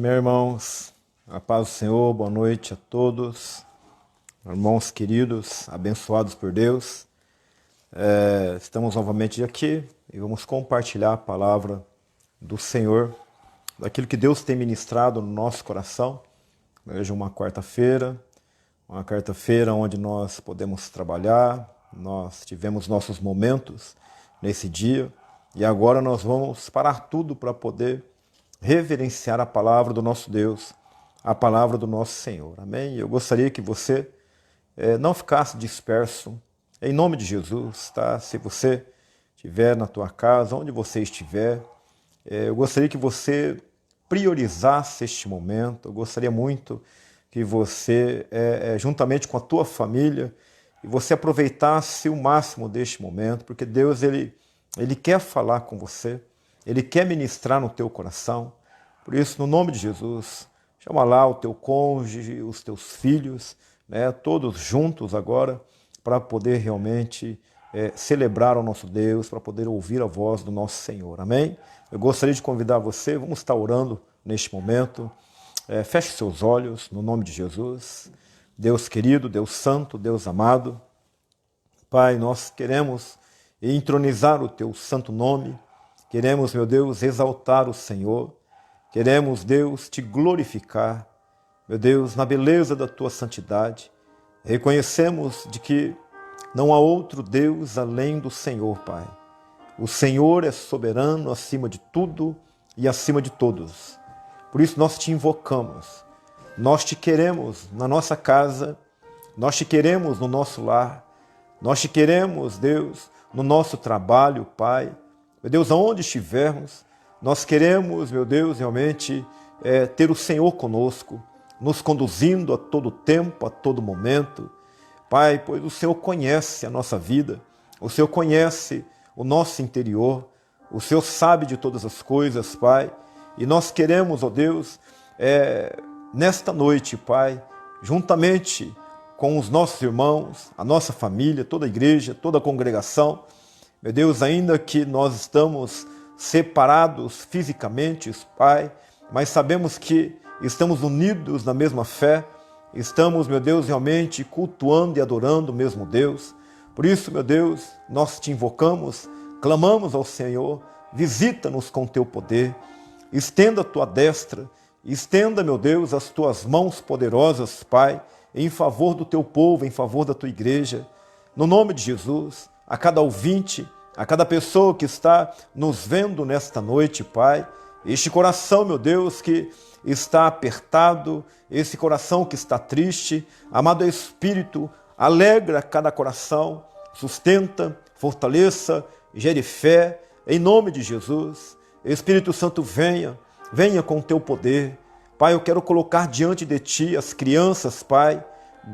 Amém, irmãos. A paz do Senhor, boa noite a todos. Irmãos queridos, abençoados por Deus. Estamos novamente aqui e vamos compartilhar a palavra do Senhor, daquilo que Deus tem ministrado no nosso coração. Hoje é uma quarta-feira onde nós podemos trabalhar, nós tivemos nossos momentos nesse dia e agora nós vamos parar tudo para poder reverenciar a palavra do nosso Deus, a palavra do nosso Senhor. Amém? Eu gostaria que você não ficasse disperso, em nome de Jesus, tá? Se você estiver na tua casa, onde você estiver, eu gostaria que você priorizasse este momento. Eu gostaria muito que você, juntamente com a tua família, você aproveitasse o máximo deste momento, porque Deus ele quer falar com você, Ele quer ministrar no teu coração. Por isso, no nome de Jesus, chama lá o teu cônjuge, os teus filhos, né, todos juntos agora, para poder realmente celebrar o nosso Deus, para poder ouvir a voz do nosso Senhor. Amém? Eu gostaria de convidar você, vamos estar orando neste momento. Feche seus olhos, no nome de Jesus. Deus querido, Deus santo, Deus amado. Pai, nós queremos entronizar o teu santo nome. Queremos, meu Deus, exaltar o Senhor. Queremos, Deus, te glorificar, meu Deus, na beleza da tua santidade. Reconhecemos de que não há outro Deus além do Senhor, Pai. O Senhor é soberano acima de tudo e acima de todos. Por isso nós te invocamos. Nós te queremos na nossa casa, nós te queremos no nosso lar, nós te queremos, Deus, no nosso trabalho, Pai. Meu Deus, aonde estivermos, nós queremos, meu Deus, realmente ter o Senhor conosco, nos conduzindo a todo tempo, a todo momento. Pai, pois o Senhor conhece a nossa vida, o Senhor conhece o nosso interior, o Senhor sabe de todas as coisas, Pai. E nós queremos, ó Deus, nesta noite, Pai, juntamente com os nossos irmãos, a nossa família, toda a igreja, toda a congregação, meu Deus, ainda que nós estamos separados fisicamente, Pai, mas sabemos que estamos unidos na mesma fé, estamos, meu Deus, realmente cultuando e adorando o mesmo Deus. Por isso, meu Deus, nós te invocamos, clamamos ao Senhor, visita-nos com teu poder, estenda a tua destra, estenda, meu Deus, as tuas mãos poderosas, Pai, em favor do teu povo, em favor da tua igreja, no nome de Jesus. A cada ouvinte, a cada pessoa que está nos vendo nesta noite, Pai, este coração, meu Deus, que está apertado, esse coração que está triste, amado Espírito, alegra cada coração, sustenta, fortaleça, gere fé, em nome de Jesus. Espírito Santo, venha com o teu poder. Pai, eu quero colocar diante de ti as crianças, Pai,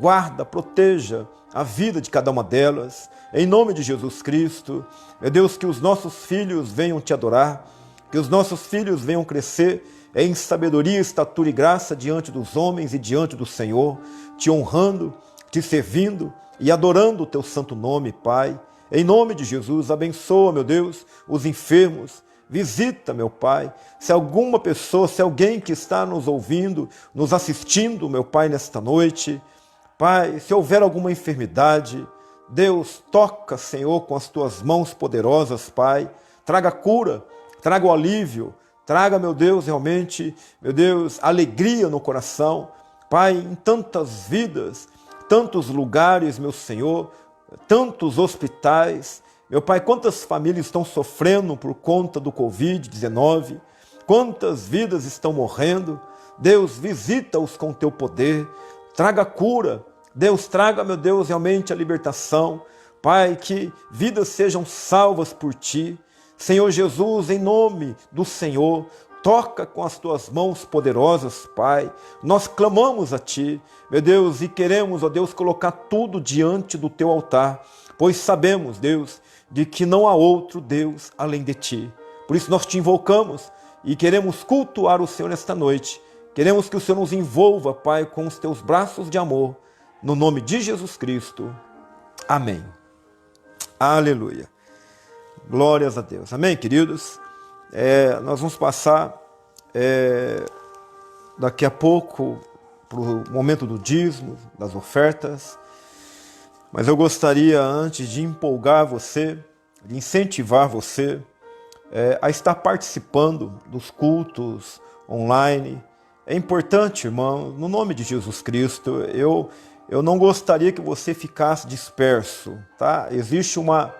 guarda, proteja a vida de cada uma delas, em nome de Jesus Cristo. Meu Deus, que os nossos filhos venham te adorar, que os nossos filhos venham crescer em sabedoria, estatura e graça diante dos homens e diante do Senhor, te honrando, te servindo e adorando o teu santo nome, Pai. Em nome de Jesus, abençoa, meu Deus, os enfermos, visita, meu Pai, se alguma pessoa, se alguém que está nos ouvindo, nos assistindo, meu Pai, nesta noite, Pai, se houver alguma enfermidade, Deus, toca, Senhor, com as tuas mãos poderosas, Pai, traga cura, traga o alívio, traga, meu Deus, realmente, meu Deus, alegria no coração, Pai, em tantas vidas, tantos lugares, meu Senhor, tantos hospitais, meu Pai, quantas famílias estão sofrendo por conta do Covid-19, quantas vidas estão morrendo. Deus, visita-os com teu poder, traga cura, Deus, traga, meu Deus, realmente a libertação, Pai, que vidas sejam salvas por ti. Senhor Jesus, em nome do Senhor, toca com as tuas mãos poderosas, Pai. Nós clamamos a ti, meu Deus, e queremos, ó Deus, colocar tudo diante do teu altar, pois sabemos, Deus, de que não há outro Deus além de ti. Por isso nós te invocamos e queremos cultuar o Senhor nesta noite. Queremos que o Senhor nos envolva, Pai, com os teus braços de amor, no nome de Jesus Cristo. Amém. Aleluia. Glórias a Deus. Amém, queridos? Nós vamos passar daqui a pouco para o momento do dízimo, das ofertas, mas eu gostaria, antes de empolgar você, de incentivar você a estar participando dos cultos online. É importante, irmão, no nome de Jesus Cristo, eu não gostaria que você ficasse disperso, tá? Existe uma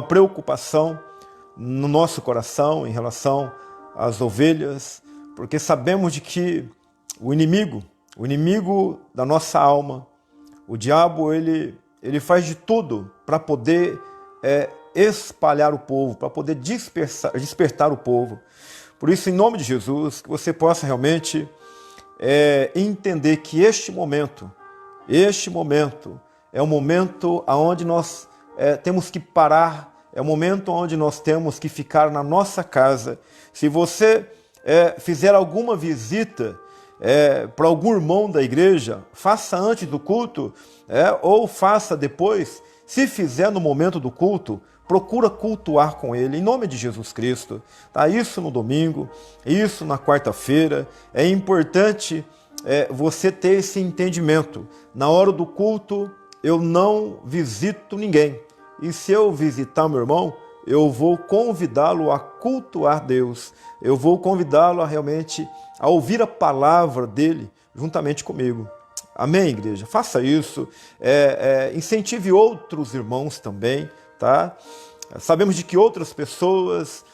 preocupação no nosso coração em relação às ovelhas, porque sabemos de que o inimigo da nossa alma, o diabo, ele faz de tudo para poder espalhar o povo, para poder despertar o povo. Por isso, em nome de Jesus, que você possa realmente entender que este momento é um momento onde nós temos que parar, é um momento onde nós temos que ficar na nossa casa. Se você fizer alguma visita para algum irmão da igreja, faça antes do culto ou faça depois. Se fizer no momento do culto, procura cultuar com ele, em nome de Jesus Cristo. Tá? Isso no domingo, isso na quarta-feira. É importante você ter esse entendimento. Na hora do culto, eu não visito ninguém. E se eu visitar meu irmão, eu vou convidá-lo a cultuar Deus. Eu vou convidá-lo a realmente a ouvir a palavra dele juntamente comigo. Amém, igreja? Faça isso. Incentive outros irmãos também, tá? Sabemos de que outras pessoas,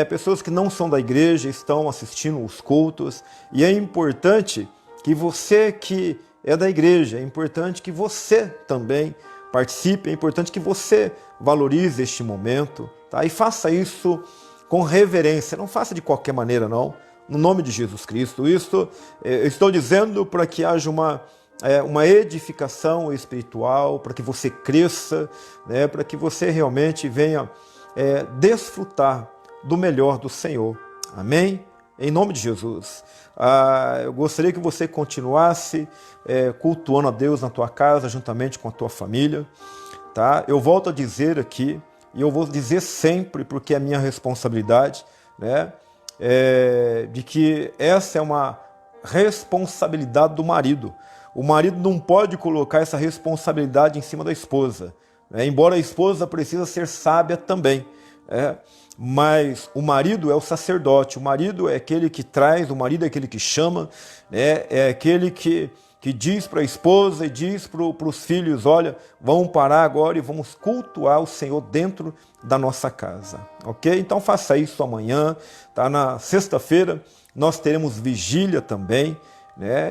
pessoas que não são da igreja, estão assistindo os cultos. E é importante que você que é da igreja, é importante que você também participe, é importante que você valorize este momento, tá? E faça isso com reverência, não faça de qualquer maneira, não, no nome de Jesus Cristo. Isso eu estou dizendo para que haja uma edificação espiritual, para que você cresça, para que você realmente venha desfrutar do melhor do Senhor. Amém? Em nome de Jesus. Eu gostaria que você continuasse cultuando a Deus na tua casa, juntamente com a tua família. Tá? Eu volto a dizer aqui, e eu vou dizer sempre, porque é minha responsabilidade, de que essa é uma responsabilidade do marido. O marido não pode colocar essa responsabilidade em cima da esposa, embora a esposa precisa ser sábia também. Mas o marido é o sacerdote, o marido é aquele que traz, o marido é aquele que chama, é aquele que diz para a esposa e diz para os filhos: olha, vamos parar agora e vamos cultuar o Senhor dentro da nossa casa, ok? Então faça isso amanhã, tá? Na sexta-feira nós teremos vigília também,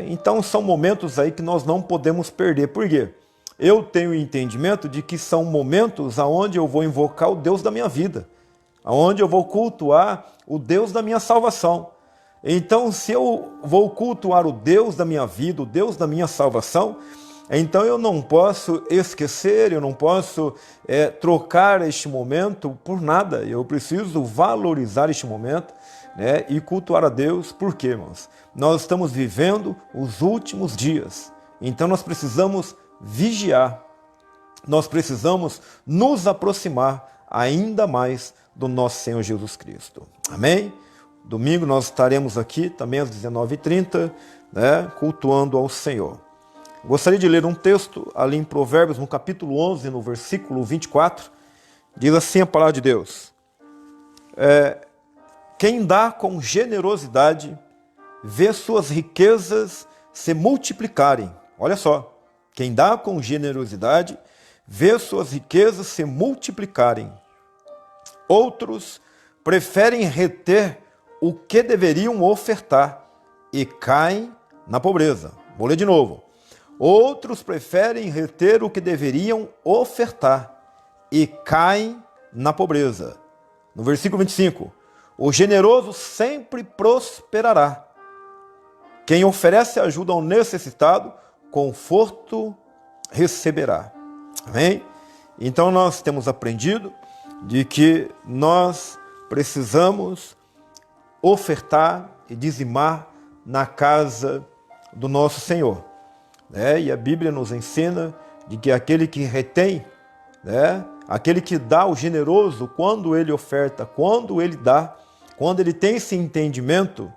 Então são momentos aí que nós não podemos perder. Por quê? Eu tenho o entendimento de que são momentos onde eu vou invocar o Deus da minha vida, onde eu vou cultuar o Deus da minha salvação. Então, se eu vou cultuar o Deus da minha vida, o Deus da minha salvação, então eu não posso esquecer, eu não posso trocar este momento por nada. Eu preciso valorizar este momento, e cultuar a Deus. Por quê, irmãos? Nós estamos vivendo os últimos dias. Então nós precisamos vigiar. Nós precisamos nos aproximar ainda mais do nosso Senhor Jesus Cristo. Amém? Domingo nós estaremos aqui também às 19h30, cultuando ao Senhor. Gostaria de ler um texto ali em Provérbios, no capítulo 11, no versículo 24. Diz assim a palavra de Deus: quem dá com generosidade vê suas riquezas se multiplicarem. Olha só, quem dá com generosidade vê suas riquezas se multiplicarem. Outros preferem reter o que deveriam ofertar e caem na pobreza. Vou ler de novo. Outros preferem reter o que deveriam ofertar e caem na pobreza. No versículo 25, o generoso sempre prosperará. Quem oferece ajuda ao necessitado, conforto receberá. Amém? Então nós temos aprendido de que nós precisamos ofertar e dizimar na casa do nosso Senhor. E a Bíblia nos ensina de que aquele que retém, aquele que dá, o generoso, quando ele oferta, quando ele dá, quando ele tem esse entendimento,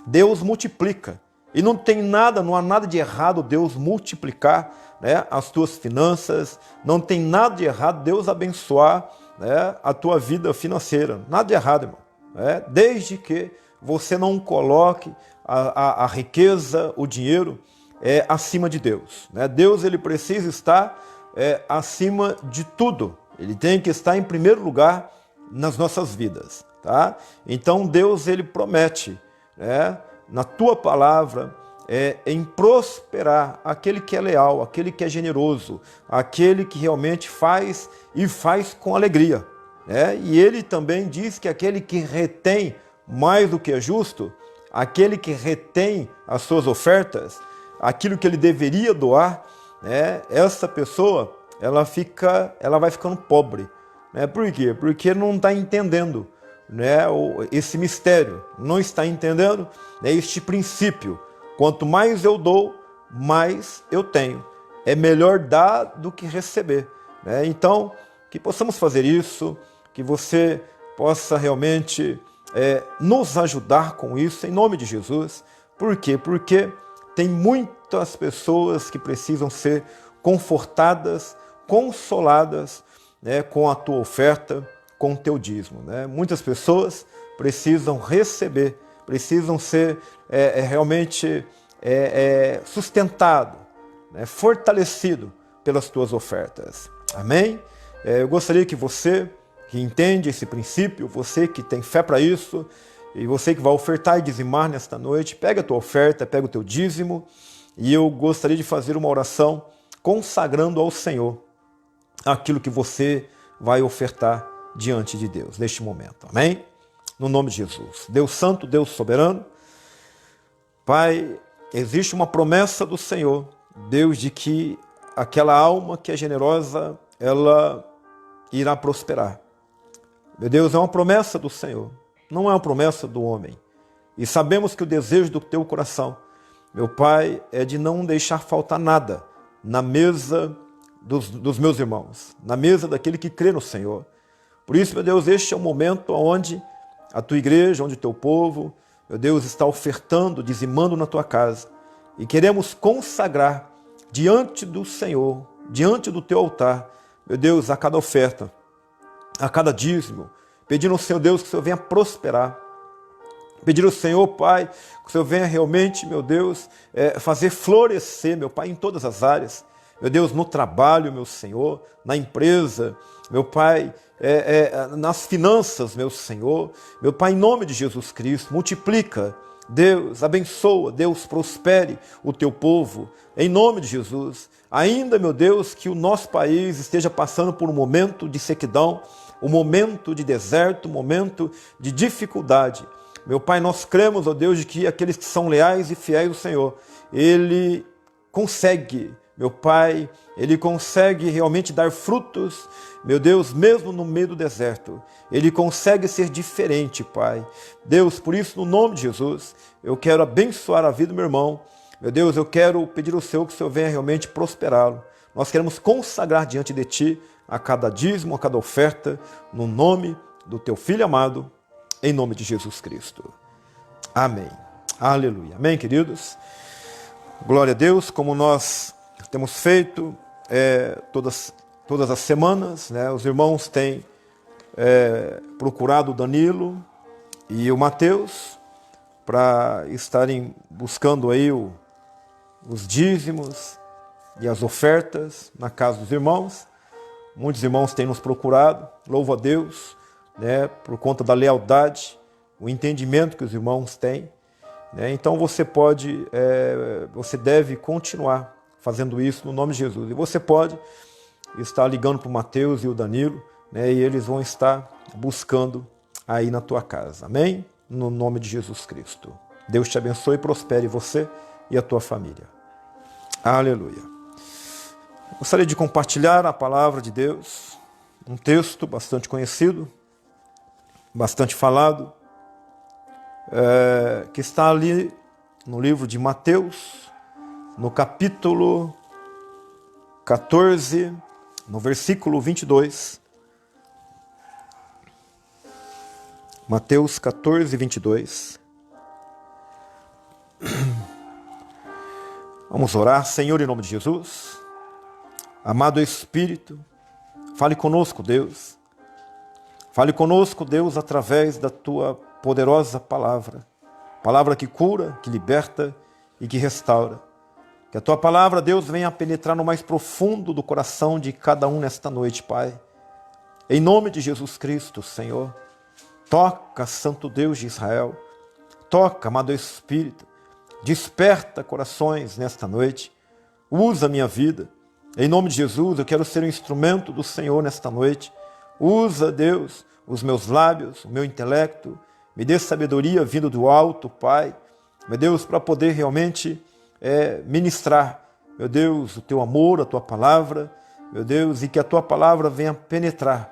Deus multiplica. E não tem nada, não há nada de errado Deus multiplicar, né, as tuas finanças, não tem nada de errado Deus abençoar, né, a tua vida financeira. Nada de errado, irmão. Né? Desde que você não coloque a riqueza, o dinheiro, acima de Deus. Né? Deus ele precisa estar acima de tudo. Ele tem que estar em primeiro lugar nas nossas vidas. Tá? Então Deus ele promete, né, na tua palavra, em prosperar aquele que é leal, aquele que é generoso, aquele que realmente faz e faz com alegria. Né? E ele também diz que aquele que retém mais do que é justo, aquele que retém as suas ofertas, aquilo que ele deveria doar, né? Essa pessoa ela vai ficando pobre. Né? Por quê? Porque não está entendendo, né, esse mistério, não está entendendo, né, este princípio. Quanto mais eu dou, mais eu tenho. É melhor dar do que receber. Né? Então, que possamos fazer isso, que você possa realmente nos ajudar com isso, em nome de Jesus. Por quê? Porque tem muitas pessoas que precisam ser confortadas, consoladas, né, com a tua oferta, com o teu dízimo. Né? Muitas pessoas precisam receber, precisam ser realmente sustentado, né, fortalecido pelas tuas ofertas. Amém? Eu gostaria que você que entende esse princípio, você que tem fé para isso, e você que vai ofertar e dizimar nesta noite, pega a tua oferta, pega o teu dízimo, e eu gostaria de fazer uma oração consagrando ao Senhor aquilo que você vai ofertar diante de Deus neste momento. Amém? No nome de Jesus. Deus Santo, Deus Soberano, Pai, existe uma promessa do Senhor, Deus, de que aquela alma que é generosa, ela irá prosperar. Meu Deus, é uma promessa do Senhor, não é uma promessa do homem. E sabemos que o desejo do teu coração, meu Pai, é de não deixar faltar nada na mesa dos meus irmãos, na mesa daquele que crê no Senhor. Por isso, meu Deus, este é o momento onde a tua igreja, onde o teu povo, meu Deus, está ofertando, dizimando na tua casa. E queremos consagrar diante do Senhor, diante do teu altar, meu Deus, a cada oferta, a cada dízimo, pedindo ao Senhor Deus que o Senhor venha prosperar. Pedir ao Senhor, Pai, que o Senhor venha realmente, meu Deus, fazer florescer, meu Pai, em todas as áreas. Meu Deus, no trabalho, meu Senhor, na empresa, meu Pai, nas finanças, meu Senhor. Meu Pai, em nome de Jesus Cristo, multiplica, Deus, abençoa, Deus, prospere o teu povo, em nome de Jesus. Ainda, meu Deus, que o nosso país esteja passando por um momento de sequidão, um momento de deserto, um momento de dificuldade. Meu Pai, nós cremos, ó Deus, de que aqueles que são leais e fiéis ao Senhor, Ele consegue, meu Pai, Ele consegue realmente dar frutos, meu Deus, mesmo no meio do deserto. Ele consegue ser diferente, Pai. Deus, por isso, no nome de Jesus, eu quero abençoar a vida do meu irmão. Meu Deus, eu quero pedir ao Senhor que o Senhor venha realmente prosperá-lo. Nós queremos consagrar diante de Ti a cada dízimo, a cada oferta, no nome do Teu Filho amado, em nome de Jesus Cristo. Amém. Aleluia. Amém, queridos? Glória a Deus, como nós temos feito todas as semanas, né? Os irmãos têm procurado o Danilo e o Mateus para estarem buscando aí os dízimos e as ofertas na casa dos irmãos. Muitos irmãos têm nos procurado, louvo a Deus, né, por conta da lealdade, o entendimento que os irmãos têm. Né? Então você deve continuar fazendo isso no nome de Jesus. E você pode estar ligando para o Mateus e o Danilo, né, e eles vão estar buscando aí na tua casa. Amém? No nome de Jesus Cristo. Deus te abençoe e prospere você e a tua família. Aleluia. Gostaria de compartilhar a palavra de Deus, um texto bastante conhecido, bastante falado, que está ali no livro de Mateus, no capítulo 14, no versículo 22. Mateus 14, 22. Vamos orar. Senhor, em nome de Jesus, amado Espírito, fale conosco, Deus. Fale conosco, Deus, através da Tua poderosa palavra. Palavra que cura, que liberta e que restaura. Que a Tua palavra, Deus, venha penetrar no mais profundo do coração de cada um nesta noite, Pai. Em nome de Jesus Cristo, Senhor. Toca, Santo Deus de Israel. Toca, amado Espírito. Desperta corações nesta noite. Usa a minha vida. Em nome de Jesus, eu quero ser um instrumento do Senhor nesta noite. Usa, Deus, os meus lábios, o meu intelecto. Me dê sabedoria vindo do alto, Pai. Meu Deus, para poder realmente ministrar, meu Deus, o Teu amor, a Tua palavra, meu Deus, e que a Tua palavra venha penetrar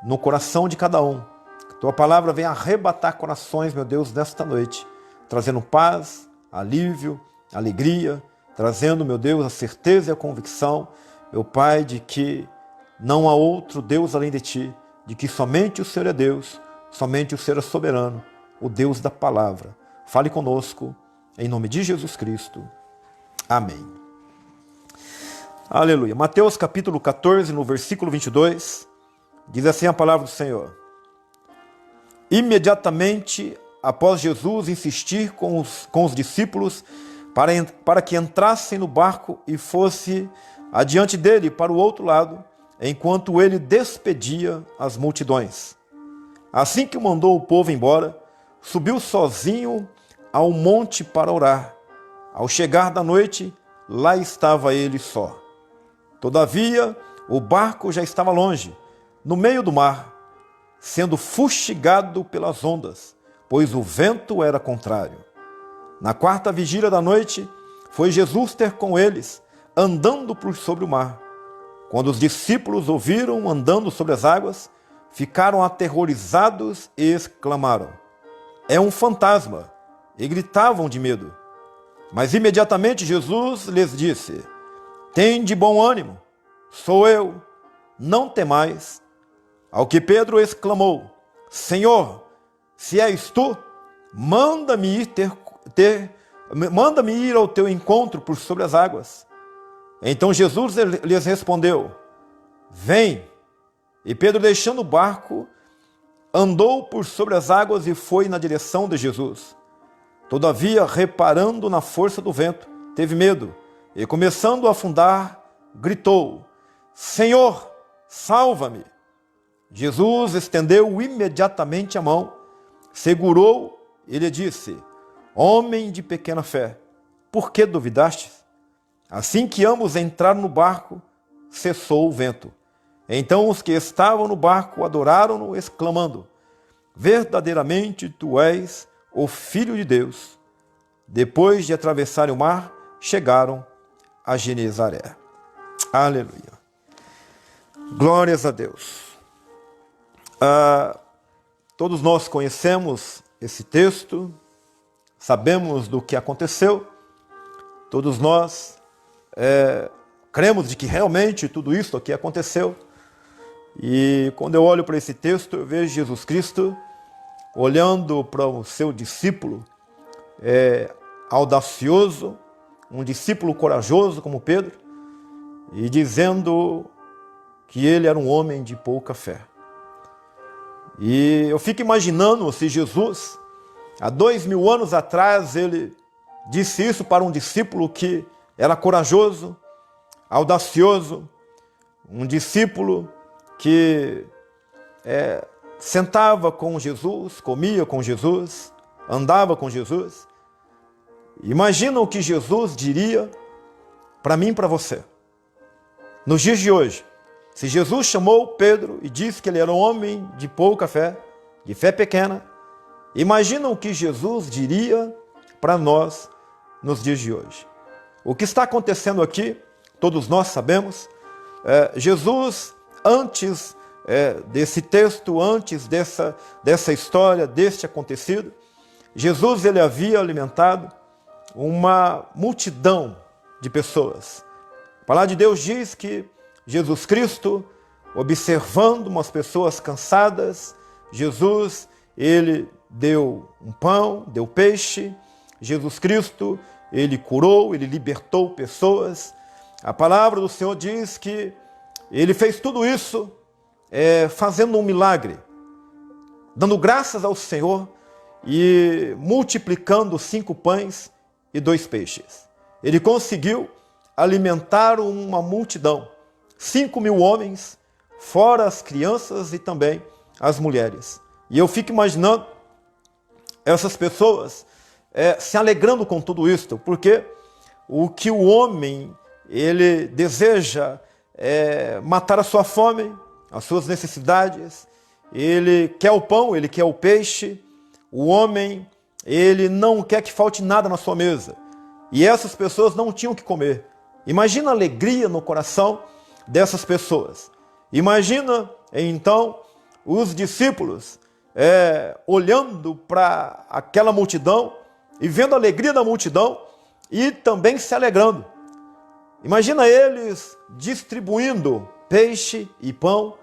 no coração de cada um. Que a Tua palavra venha arrebatar corações, meu Deus, nesta noite, trazendo paz, alívio, alegria, trazendo, meu Deus, a certeza e a convicção, meu Pai, de que não há outro Deus além de Ti, de que somente o Senhor é Deus, somente o Senhor é soberano, o Deus da palavra. Fale conosco, em nome de Jesus Cristo. Amém. Aleluia. Mateus capítulo 14, no versículo 22, diz assim a palavra do Senhor. Imediatamente após Jesus insistir com os discípulos para que entrassem no barco e fosse adiante dele para o outro lado, enquanto ele despedia as multidões. Assim que mandou o povo embora, subiu sozinho ao monte para orar. Ao chegar da noite, lá estava ele só. Todavia, o barco já estava longe, no meio do mar, sendo fustigado pelas ondas, pois o vento era contrário. Na quarta vigília da noite, foi Jesus ter com eles, andando por sobre o mar. Quando os discípulos ouviram andando sobre as águas, ficaram aterrorizados e exclamaram: "É um fantasma!" e gritavam de medo. Mas imediatamente Jesus lhes disse: "Tende bom ânimo, sou eu, não temais." Ao que Pedro exclamou: "Senhor, se és tu, manda-me ir ao teu encontro por sobre as águas." Então Jesus lhes respondeu: "Vem." E Pedro, deixando o barco, andou por sobre as águas e foi na direção de Jesus. Todavia, reparando na força do vento, teve medo e, começando a afundar, gritou: "Senhor, salva-me!" Jesus estendeu imediatamente a mão, segurou e lhe disse: "Homem de pequena fé, por que duvidastes?" Assim que ambos entraram no barco, cessou o vento. Então os que estavam no barco adoraram-no, exclamando: "Verdadeiramente tu és o Filho de Deus." Depois de atravessarem o mar, chegaram a Genezaré. Aleluia. Glórias a Deus. Todos nós conhecemos esse texto, sabemos do que aconteceu, todos nós cremos de que realmente tudo isso aqui aconteceu. E quando eu olho para esse texto, eu vejo Jesus Cristo olhando para o seu discípulo audacioso, um discípulo corajoso como Pedro, e dizendo que ele era um homem de pouca fé. E eu fico imaginando se Jesus, há 2000 anos atrás, ele disse isso para um discípulo que era corajoso, audacioso, um discípulo que sentava com Jesus, comia com Jesus, andava com Jesus. Imagina o que Jesus diria para mim e para você. Nos dias de hoje, se Jesus chamou Pedro e disse que ele era um homem de pouca fé, de fé pequena, imagina o que Jesus diria para nós nos dias de hoje. O que está acontecendo aqui, todos nós sabemos, Jesus, antes desse texto, antes dessa história, deste acontecido, Jesus ele havia alimentado uma multidão de pessoas. A palavra de Deus diz que Jesus Cristo, observando umas pessoas cansadas, Jesus, ele deu um pão, deu peixe. Jesus Cristo, ele curou, ele libertou pessoas. A palavra do Senhor diz que ele fez tudo isso fazendo um milagre, dando graças ao Senhor e multiplicando 5 pães e 2 peixes. Ele conseguiu alimentar uma multidão, 5.000 homens, fora as crianças e também as mulheres. E eu fico imaginando essas pessoas se alegrando com tudo isto, porque o que o homem ele deseja é matar a sua fome, as suas necessidades. Ele quer o pão, ele quer o peixe. O homem, ele não quer que falte nada na sua mesa. E essas pessoas não tinham o que comer. Imagina a alegria no coração dessas pessoas. Imagina, então, os discípulos olhando para aquela multidão e vendo a alegria da multidão e também se alegrando. Imagina eles distribuindo peixe e pão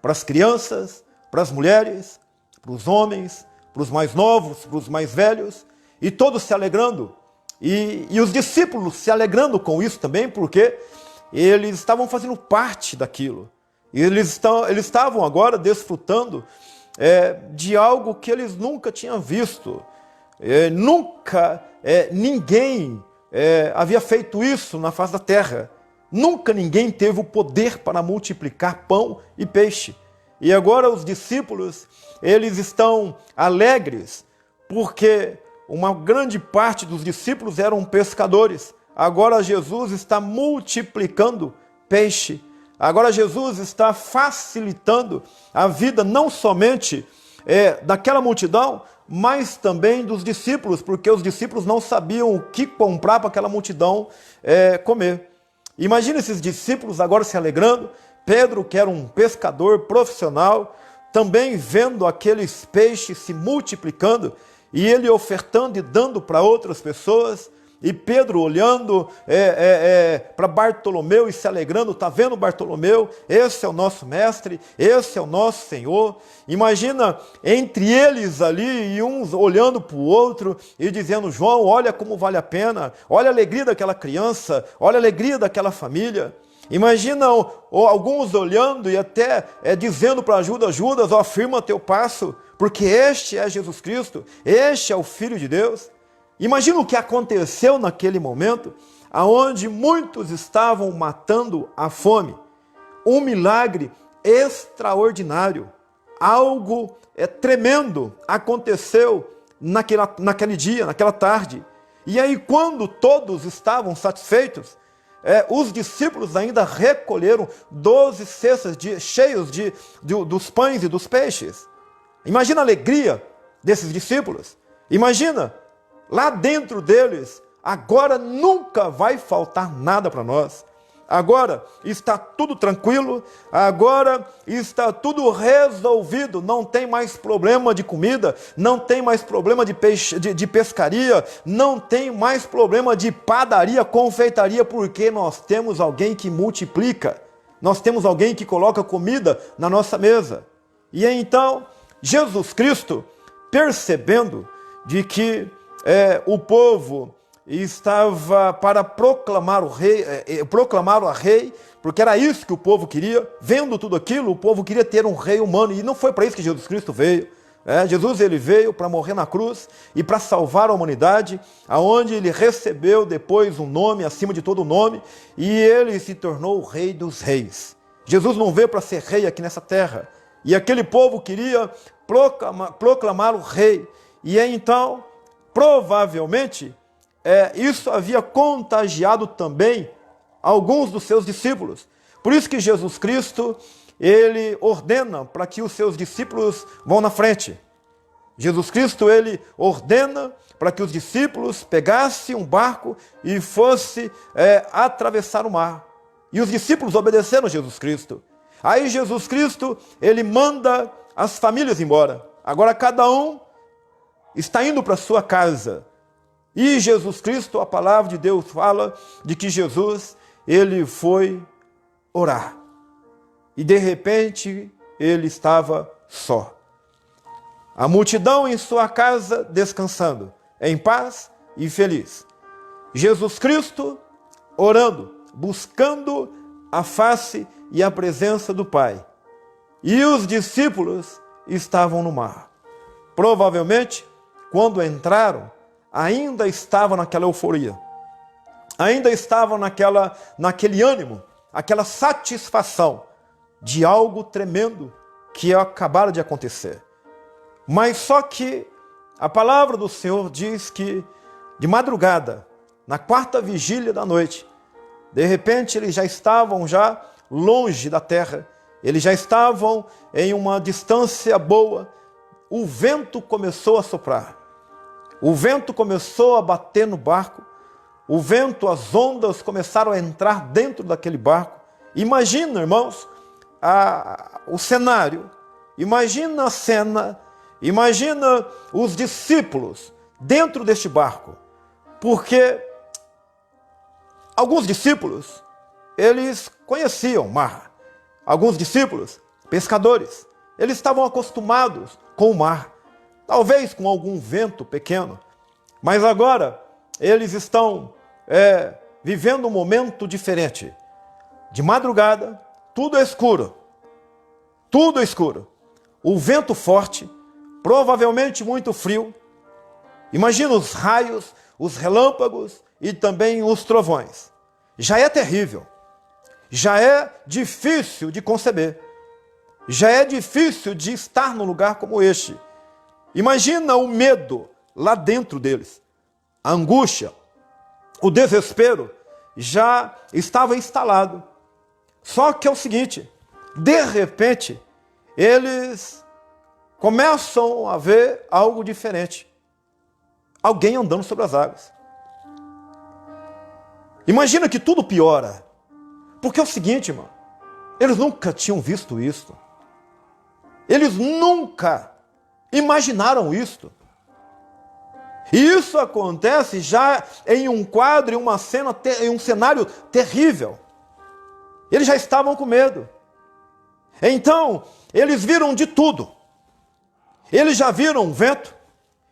para as crianças, para as mulheres, para os homens, para os mais novos, para os mais velhos, e todos se alegrando. E os discípulos se alegrando com isso também, porque eles estavam fazendo parte daquilo. E eles estavam agora desfrutando de algo que eles nunca tinham visto. Nunca ninguém havia feito isso na face da terra. Nunca ninguém teve o poder para multiplicar pão e peixe. E agora os discípulos, eles estão alegres, porque uma grande parte dos discípulos eram pescadores. Agora Jesus está multiplicando peixe. Agora Jesus está facilitando a vida não somente daquela multidão, mas também dos discípulos, porque os discípulos não sabiam o que comprar para aquela multidão comer. Imagina esses discípulos agora se alegrando. Pedro, que era um pescador profissional, também vendo aqueles peixes se multiplicando, e ele ofertando e dando para outras pessoas. E Pedro olhando para Bartolomeu e se alegrando. Está vendo, Bartolomeu? Esse é o nosso mestre, esse é o nosso Senhor. Imagina entre eles ali, e uns olhando para o outro e dizendo: João, olha como vale a pena, olha a alegria daquela criança, olha a alegria daquela família. Imagina alguns olhando e até dizendo para Judas: Judas, firma teu passo, porque este é Jesus Cristo, este é o Filho de Deus. Imagina o que aconteceu naquele momento, aonde muitos estavam matando a fome. Um milagre extraordinário, algo tremendo aconteceu naquele dia, naquela tarde. E aí, quando todos estavam satisfeitos, os discípulos ainda recolheram 12 cestas cheios dos pães e dos peixes. Imagina a alegria desses discípulos. Imagina, lá dentro deles, agora nunca vai faltar nada para nós. Agora está tudo tranquilo, agora está tudo resolvido, não tem mais problema de comida, não tem mais problema de pescaria, não tem mais problema de padaria, confeitaria, porque nós temos alguém que multiplica, nós temos alguém que coloca comida na nossa mesa. E então, Jesus Cristo, percebendo de que o povo estava para proclamar a rei, porque era isso que o povo queria. Vendo tudo aquilo, o povo queria ter um rei humano, e não foi para isso que Jesus Cristo veio. Jesus ele veio para morrer na cruz e para salvar a humanidade, aonde ele recebeu depois um nome acima de todo nome, e ele se tornou o Rei dos Reis. Jesus não veio para ser rei aqui nessa terra, e aquele povo queria proclamar o rei, e então, provavelmente, isso havia contagiado também alguns dos seus discípulos. Por isso que Jesus Cristo, ele ordena para que os seus discípulos vão na frente. Jesus Cristo, ele ordena para que os discípulos pegassem um barco e fossem atravessar o mar. E os discípulos obedeceram a Jesus Cristo. Aí Jesus Cristo, ele manda as famílias embora. Agora cada um está indo para a sua casa. E Jesus Cristo, a palavra de Deus fala de que Jesus, ele foi orar. E de repente, ele estava só. A multidão em sua casa descansando, em paz e feliz. Jesus Cristo orando, buscando a face e a presença do Pai. E os discípulos estavam no mar. Provavelmente, quando entraram, ainda estavam naquela euforia. Ainda estavam naquele ânimo, aquela satisfação de algo tremendo que acabara de acontecer. Mas só que a palavra do Senhor diz que de madrugada, na quarta vigília da noite, de repente eles já estavam longe da terra, eles já estavam em uma distância boa, o vento começou a soprar, o vento começou a bater no barco, o vento, as ondas começaram a entrar dentro daquele barco. Imagina, irmãos, o cenário, imagina a cena, imagina os discípulos dentro deste barco, porque alguns discípulos, eles conheciam o mar. Alguns discípulos, pescadores, eles estavam acostumados com o mar, talvez com algum vento pequeno, mas agora eles estão vivendo um momento diferente. De madrugada, tudo é escuro, tudo é escuro. O vento forte, provavelmente muito frio. Imagina os raios, os relâmpagos e também os trovões. Já é terrível, já é difícil de conceber, já é difícil de estar num lugar como este. Imagina o medo lá dentro deles, a angústia, o desespero já estava instalado. Só que é o seguinte, de repente, eles começam a ver algo diferente. Alguém andando sobre as águas. Imagina que tudo piora. Porque é o seguinte, irmão, eles nunca tinham visto isso. Eles nunca imaginaram isto. E isso acontece já em um quadro, em uma cena, em um cenário terrível. Eles já estavam com medo. Então, eles viram de tudo. Eles já viram vento,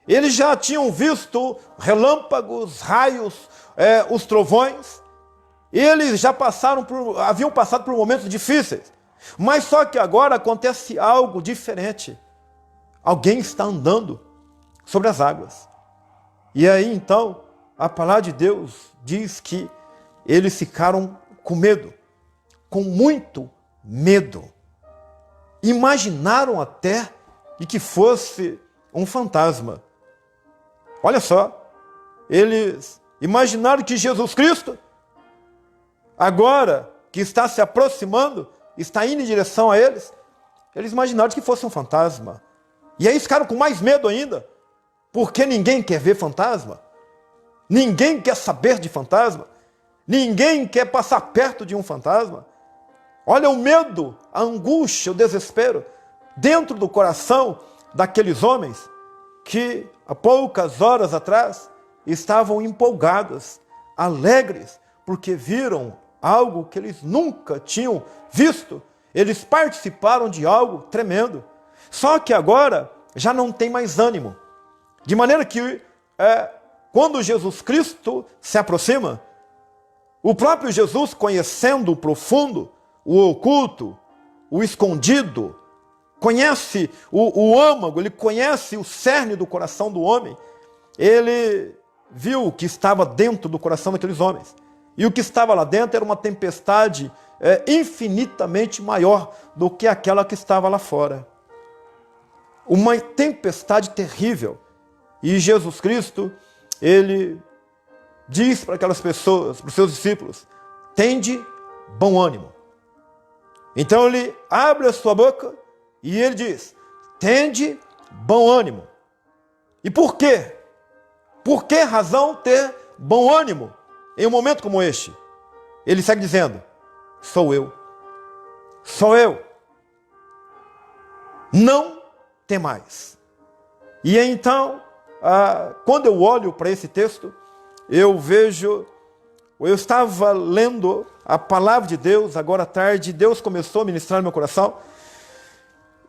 eles já tinham visto relâmpagos, raios, os trovões. Eles já haviam passado por momentos difíceis. Mas só que agora acontece algo diferente. Alguém está andando sobre as águas. E aí então, a palavra de Deus diz que eles ficaram com medo, com muito medo. Imaginaram até que fosse um fantasma. Olha só, eles imaginaram que Jesus Cristo, agora que está se aproximando, está indo em direção a eles, eles imaginaram que fosse um fantasma. E aí ficaram com mais medo ainda, porque ninguém quer ver fantasma, ninguém quer saber de fantasma, ninguém quer passar perto de um fantasma. Olha o medo, a angústia, o desespero dentro do coração daqueles homens que há poucas horas atrás estavam empolgados, alegres, porque viram algo que eles nunca tinham visto. Eles participaram de algo tremendo. Só que agora já não tem mais ânimo. De maneira que quando Jesus Cristo se aproxima, o próprio Jesus, conhecendo o profundo, o oculto, o escondido, conhece o âmago, ele conhece o cerne do coração do homem. Ele viu o que estava dentro do coração daqueles homens. E o que estava lá dentro era uma tempestade infinitamente maior do que aquela que estava lá fora. Uma tempestade terrível. E Jesus Cristo, ele diz para aquelas pessoas, para os seus discípulos, tende bom ânimo. Então ele abre a sua boca e ele diz, tende bom ânimo. E por quê? Por que razão ter bom ânimo em um momento como este? Ele segue dizendo, sou eu. Sou eu. Não temais. E então, quando eu olho para esse texto, eu estava lendo a palavra de Deus, agora à tarde, Deus começou a ministrar no meu coração.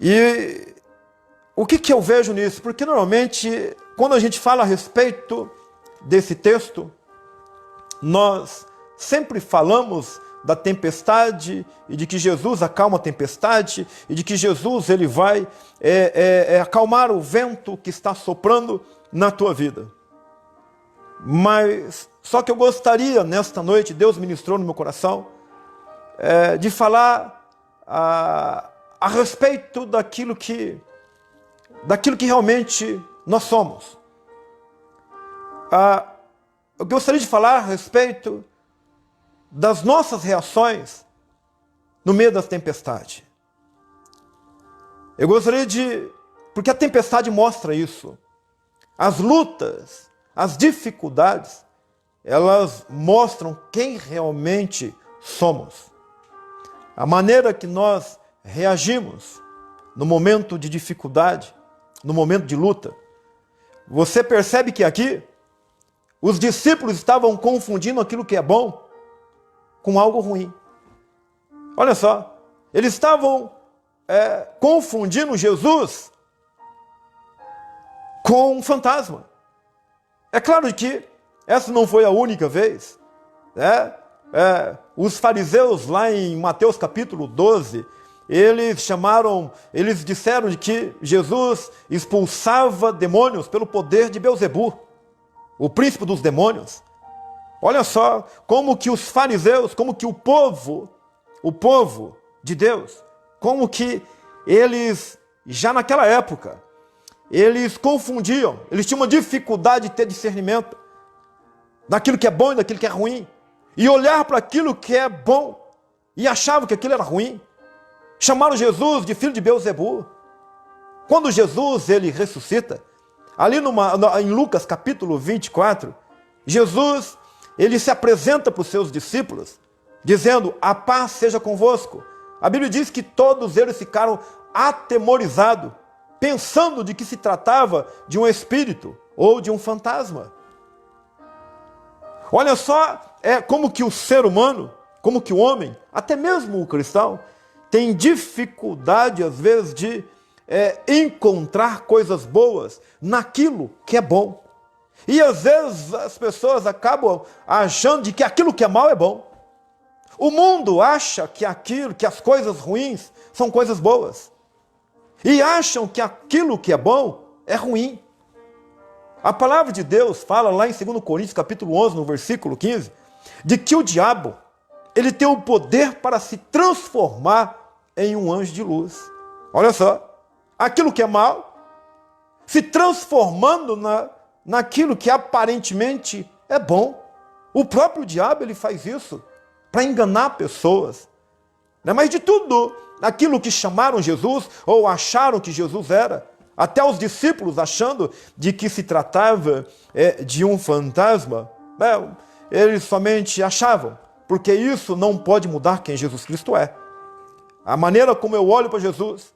E o que eu vejo nisso? Porque normalmente, quando a gente fala a respeito desse texto, nós sempre falamos da tempestade e de que Jesus acalma a tempestade e de que Jesus ele vai acalmar o vento que está soprando na tua vida. Mas só que eu gostaria nesta noite, Deus ministrou no meu coração, de falar a respeito daquilo que realmente nós somos. Eu gostaria de falar a respeito das nossas reações no meio da tempestade. Eu gostaria porque a tempestade mostra isso. As lutas, as dificuldades, elas mostram quem realmente somos. A maneira que nós reagimos no momento de dificuldade, no momento de luta. Você percebe que aqui os discípulos estavam confundindo aquilo que é bom com algo ruim. Olha só, eles estavam confundindo Jesus com um fantasma. É claro que essa não foi a única vez. Os fariseus lá em Mateus capítulo 12, eles disseram que Jesus expulsava demônios pelo poder de Beelzebu, o príncipe dos demônios. Olha só como que os fariseus, como que o povo de Deus, como que eles, já naquela época, eles confundiam, eles tinham uma dificuldade de ter discernimento daquilo que é bom e daquilo que é ruim, e olhar para aquilo que é bom e achavam que aquilo era ruim. Chamaram Jesus de filho de Beelzebu. Quando Jesus ele ressuscita, ali em Lucas capítulo 24, Jesus ele se apresenta para os seus discípulos, dizendo, a paz seja convosco. A Bíblia diz que todos eles ficaram atemorizados, pensando de que se tratava de um espírito ou de um fantasma. Olha só, como que o ser humano, como que o homem, até mesmo o cristão, tem dificuldade às vezes de encontrar coisas boas naquilo que é bom. E às vezes as pessoas acabam achando de que aquilo que é mal é bom. O mundo acha que as coisas ruins são coisas boas. E acham que aquilo que é bom é ruim. A palavra de Deus fala lá em 2 Coríntios capítulo 11, no versículo 15, de que o diabo, ele tem o poder para se transformar em um anjo de luz. Olha só, aquilo que é mal, se transformando naquilo que aparentemente é bom. O próprio diabo ele faz isso para enganar pessoas. Mas de tudo aquilo que chamaram Jesus, ou acharam que Jesus era, até os discípulos achando de que se tratava de um fantasma, eles somente achavam, porque isso não pode mudar quem Jesus Cristo é. A maneira como eu olho para Jesus,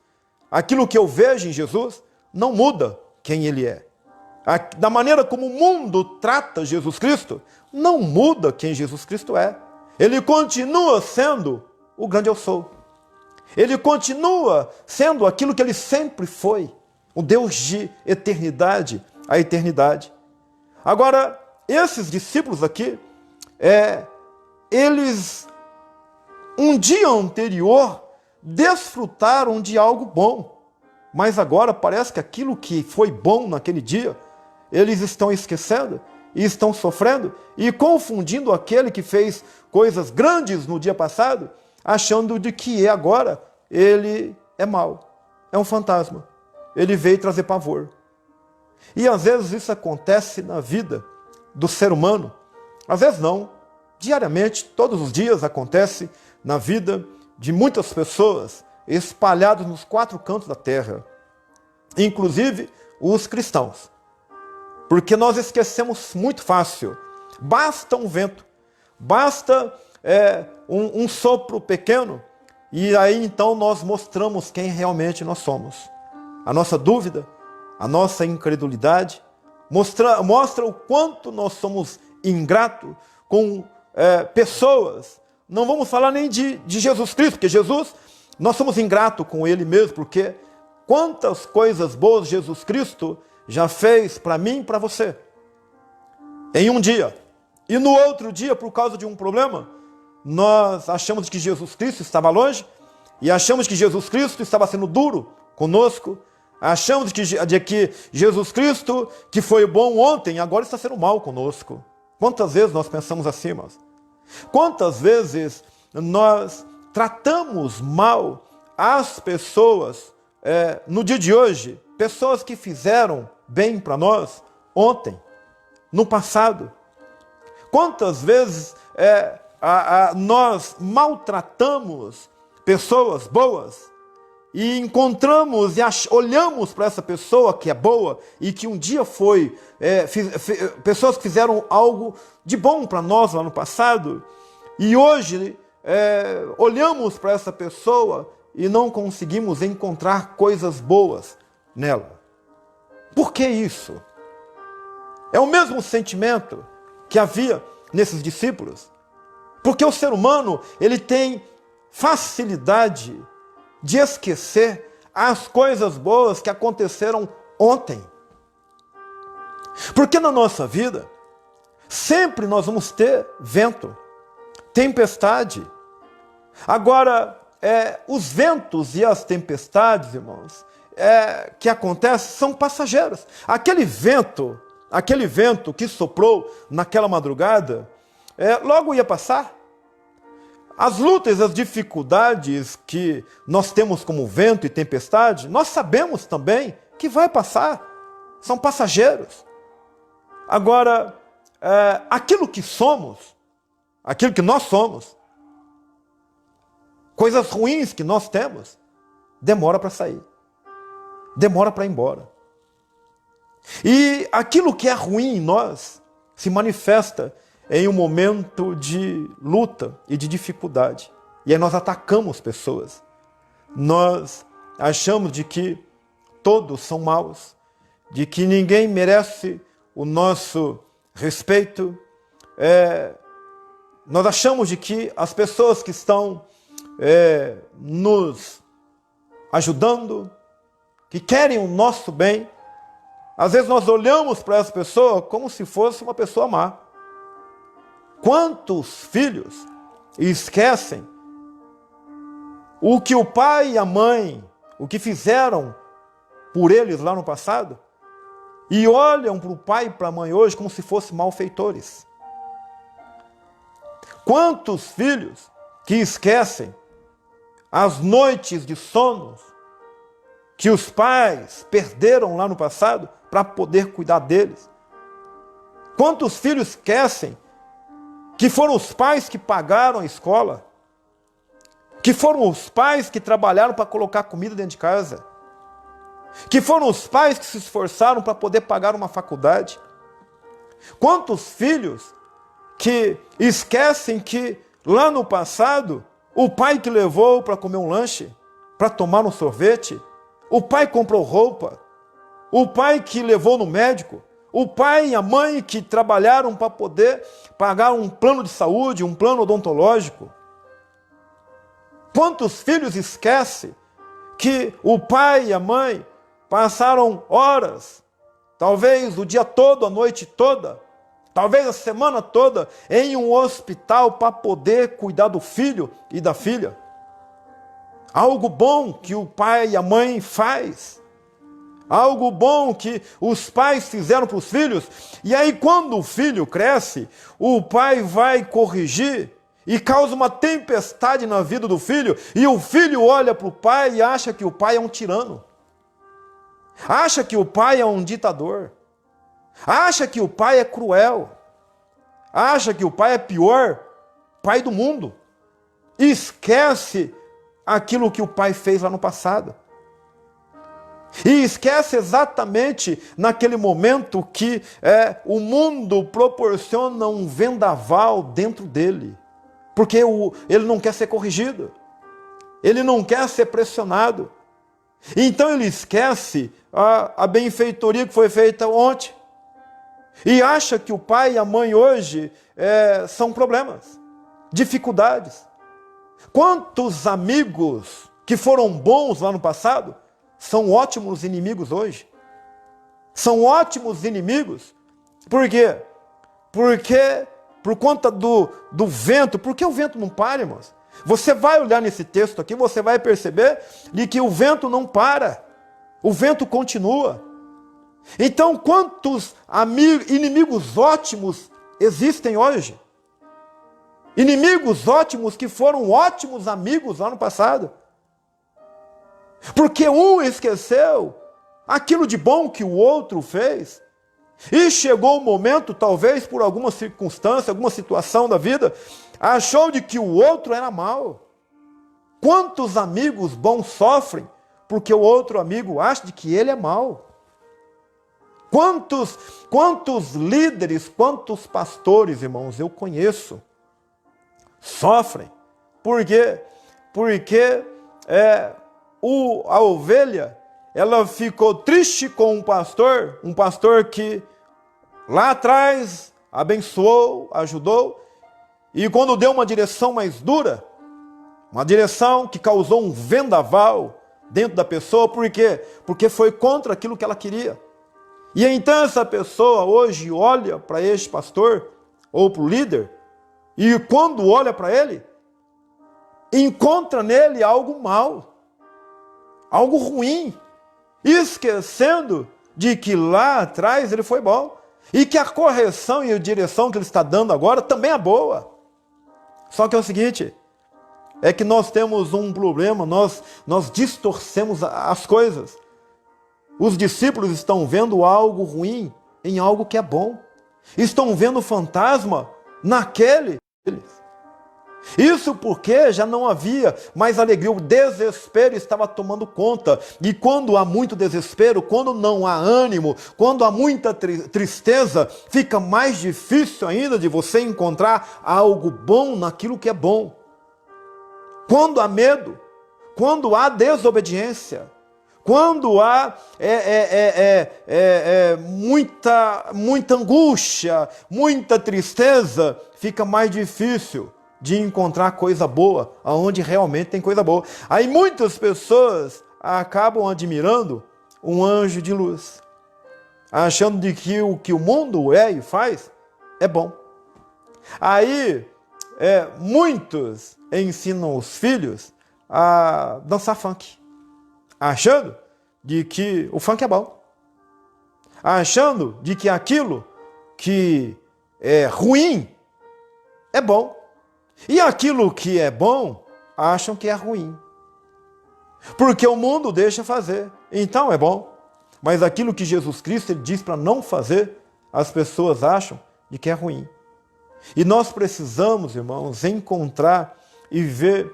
aquilo que eu vejo em Jesus, não muda quem ele é. Da maneira como o mundo trata Jesus Cristo, não muda quem Jesus Cristo é. Ele continua sendo o grande eu sou. Ele continua sendo aquilo que ele sempre foi, o Deus de eternidade a eternidade. Agora, esses discípulos aqui, eles, um dia anterior, desfrutaram de algo bom, mas agora parece que aquilo que foi bom naquele dia, eles estão esquecendo e estão sofrendo e confundindo aquele que fez coisas grandes no dia passado, achando de que agora ele é mau, é um fantasma, ele veio trazer pavor. E às vezes isso acontece na vida do ser humano, às vezes não, diariamente, todos os dias acontece na vida de muitas pessoas espalhadas nos 4 cantos da terra, inclusive os cristãos. Porque nós esquecemos muito fácil. Basta um vento, basta um sopro pequeno, e aí então nós mostramos quem realmente nós somos. A nossa dúvida, a nossa incredulidade, mostra o quanto nós somos ingratos com pessoas. Não vamos falar nem de Jesus Cristo, porque Jesus, nós somos ingratos com Ele mesmo, porque quantas coisas boas Jesus Cristo já fez para mim e para você. Em um dia, E no outro dia, por causa de um problema, nós achamos que Jesus Cristo estava longe e achamos que Jesus Cristo estava sendo duro conosco. Achamos que Jesus Cristo, que foi bom ontem, agora está sendo mal conosco. Quantas vezes nós pensamos assim, irmãos? Quantas vezes nós tratamos mal as pessoas no dia de hoje, pessoas que fizeram bem para nós ontem, no passado? Quantas vezes nós maltratamos pessoas boas e encontramos e olhamos para essa pessoa que é boa e que um dia foi, pessoas que fizeram algo de bom para nós lá no passado, e hoje olhamos para essa pessoa e não conseguimos encontrar coisas boas nela. Por que isso? É o mesmo sentimento que havia nesses discípulos. Porque o ser humano, ele tem facilidade de esquecer as coisas boas que aconteceram ontem. Porque na nossa vida, sempre nós vamos ter vento, tempestade. Agora, os ventos e as tempestades, irmãos, que acontecem são passageiros. Aquele vento que soprou naquela madrugada, logo ia passar. As lutas, as dificuldades que nós temos como vento e tempestade, nós sabemos também que vai passar. São passageiros. Agora, aquilo que somos, aquilo que nós somos, coisas ruins que nós temos, demora para sair. Demora para ir embora. E aquilo que é ruim em nós se manifesta em um momento de luta e de dificuldade. E aí nós atacamos pessoas. Nós achamos de que todos são maus, de que ninguém merece o nosso respeito. Nós achamos de que as pessoas que estão nos ajudando, que querem o nosso bem, às vezes nós olhamos para essa pessoa como se fosse uma pessoa má. Quantos filhos esquecem o que o pai e a mãe, o que fizeram por eles lá no passado, e olham para o pai e para a mãe hoje como se fossem malfeitores? Quantos filhos que esquecem as noites de sono que os pais perderam lá no passado para poder cuidar deles? Quantos filhos esquecem que foram os pais que pagaram a escola, que foram os pais que trabalharam para colocar comida dentro de casa, que foram os pais que se esforçaram para poder pagar uma faculdade? Quantos filhos que esquecem que lá no passado o pai que levou para comer um lanche, para tomar um sorvete, o pai comprou roupa, o pai que levou no médico, o pai e a mãe que trabalharam para poder pagar um plano de saúde, um plano odontológico? Quantos filhos esquecem que o pai e a mãe passaram horas, talvez o dia todo, a noite toda, talvez a semana toda, em um hospital para poder cuidar do filho e da filha? Algo bom que o pai e a mãe faz. Algo bom que os pais fizeram para os filhos. E aí quando o filho cresce, o pai vai corrigir e causa uma tempestade na vida do filho. E o filho olha para o pai e acha que o pai é um tirano. Acha que o pai é um ditador. Acha que o pai é cruel. Acha que o pai é pior pai do mundo. E esquece aquilo que o pai fez lá no passado. E esquece exatamente naquele momento que o mundo proporciona um vendaval dentro dele. Porque ele não quer ser corrigido. Ele não quer ser pressionado. Então ele esquece a benfeitoria que foi feita ontem. E acha que o pai e a mãe hoje são problemas, dificuldades. Quantos amigos que foram bons lá no passado são ótimos inimigos hoje? São ótimos inimigos. Por quê? Porque por conta do vento. Por que o vento não para, irmãos? Você vai olhar nesse texto aqui, você vai perceber de que o vento não para. O vento continua. Então, quantos inimigos ótimos existem hoje? Inimigos ótimos que foram ótimos amigos lá no passado. Porque um esqueceu aquilo de bom que o outro fez. E chegou o momento, talvez por alguma circunstância, alguma situação da vida, achou de que o outro era mau. Quantos amigos bons sofrem porque o outro amigo acha de que ele é mau? Quantos líderes, quantos pastores, irmãos, eu conheço, sofrem. Por quê? Porque a ovelha, ela ficou triste com um pastor que lá atrás abençoou, ajudou, e quando deu uma direção mais dura, uma direção que causou um vendaval dentro da pessoa, por quê? Porque foi contra aquilo que ela queria. E então essa pessoa hoje olha para este pastor, ou para o líder, e quando olha para ele, encontra nele algo mal, algo ruim, esquecendo de que lá atrás ele foi bom, e que a correção e a direção que ele está dando agora também é boa. Só que é o seguinte, é que nós temos um problema, nós distorcemos as coisas. Os discípulos estão vendo algo ruim em algo que é bom. Estão vendo fantasma naquele. Isso porque já não havia mais alegria, o desespero estava tomando conta. E quando há muito desespero, quando não há ânimo, quando há muita tristeza, fica mais difícil ainda de você encontrar algo bom naquilo que é bom. Quando há medo, quando há desobediência, quando há muita angústia, muita tristeza, fica mais difícil de encontrar coisa boa, aonde realmente tem coisa boa. Aí muitas pessoas acabam admirando um anjo de luz, achando de que o que o mundo é e faz é bom. Aí muitos ensinam os filhos a dançar funk, achando de que o funk é bom, achando de que aquilo que é ruim é bom, e aquilo que é bom acham que é ruim, porque o mundo deixa fazer, então é bom, mas aquilo que Jesus Cristo ele diz para não fazer, as pessoas acham de que é ruim. E nós precisamos, irmãos, encontrar e ver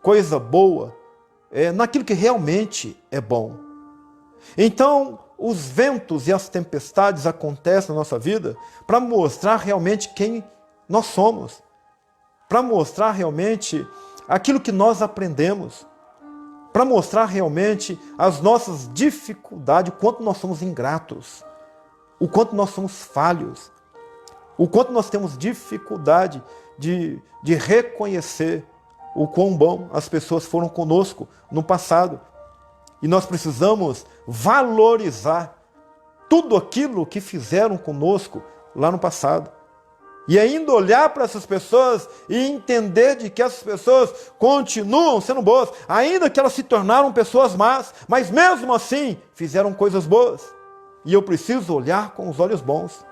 coisa boa naquilo que realmente é bom. Então, os ventos e as tempestades acontecem na nossa vida para mostrar realmente quem nós somos, para mostrar realmente aquilo que nós aprendemos, para mostrar realmente as nossas dificuldades, o quanto nós somos ingratos, o quanto nós somos falhos, o quanto nós temos dificuldade de reconhecer o quão bom as pessoas foram conosco no passado. E nós precisamos valorizar tudo aquilo que fizeram conosco lá no passado. E ainda olhar para essas pessoas e entender de que essas pessoas continuam sendo boas, ainda que elas se tornaram pessoas más, mas mesmo assim fizeram coisas boas. E eu preciso olhar com os olhos bons.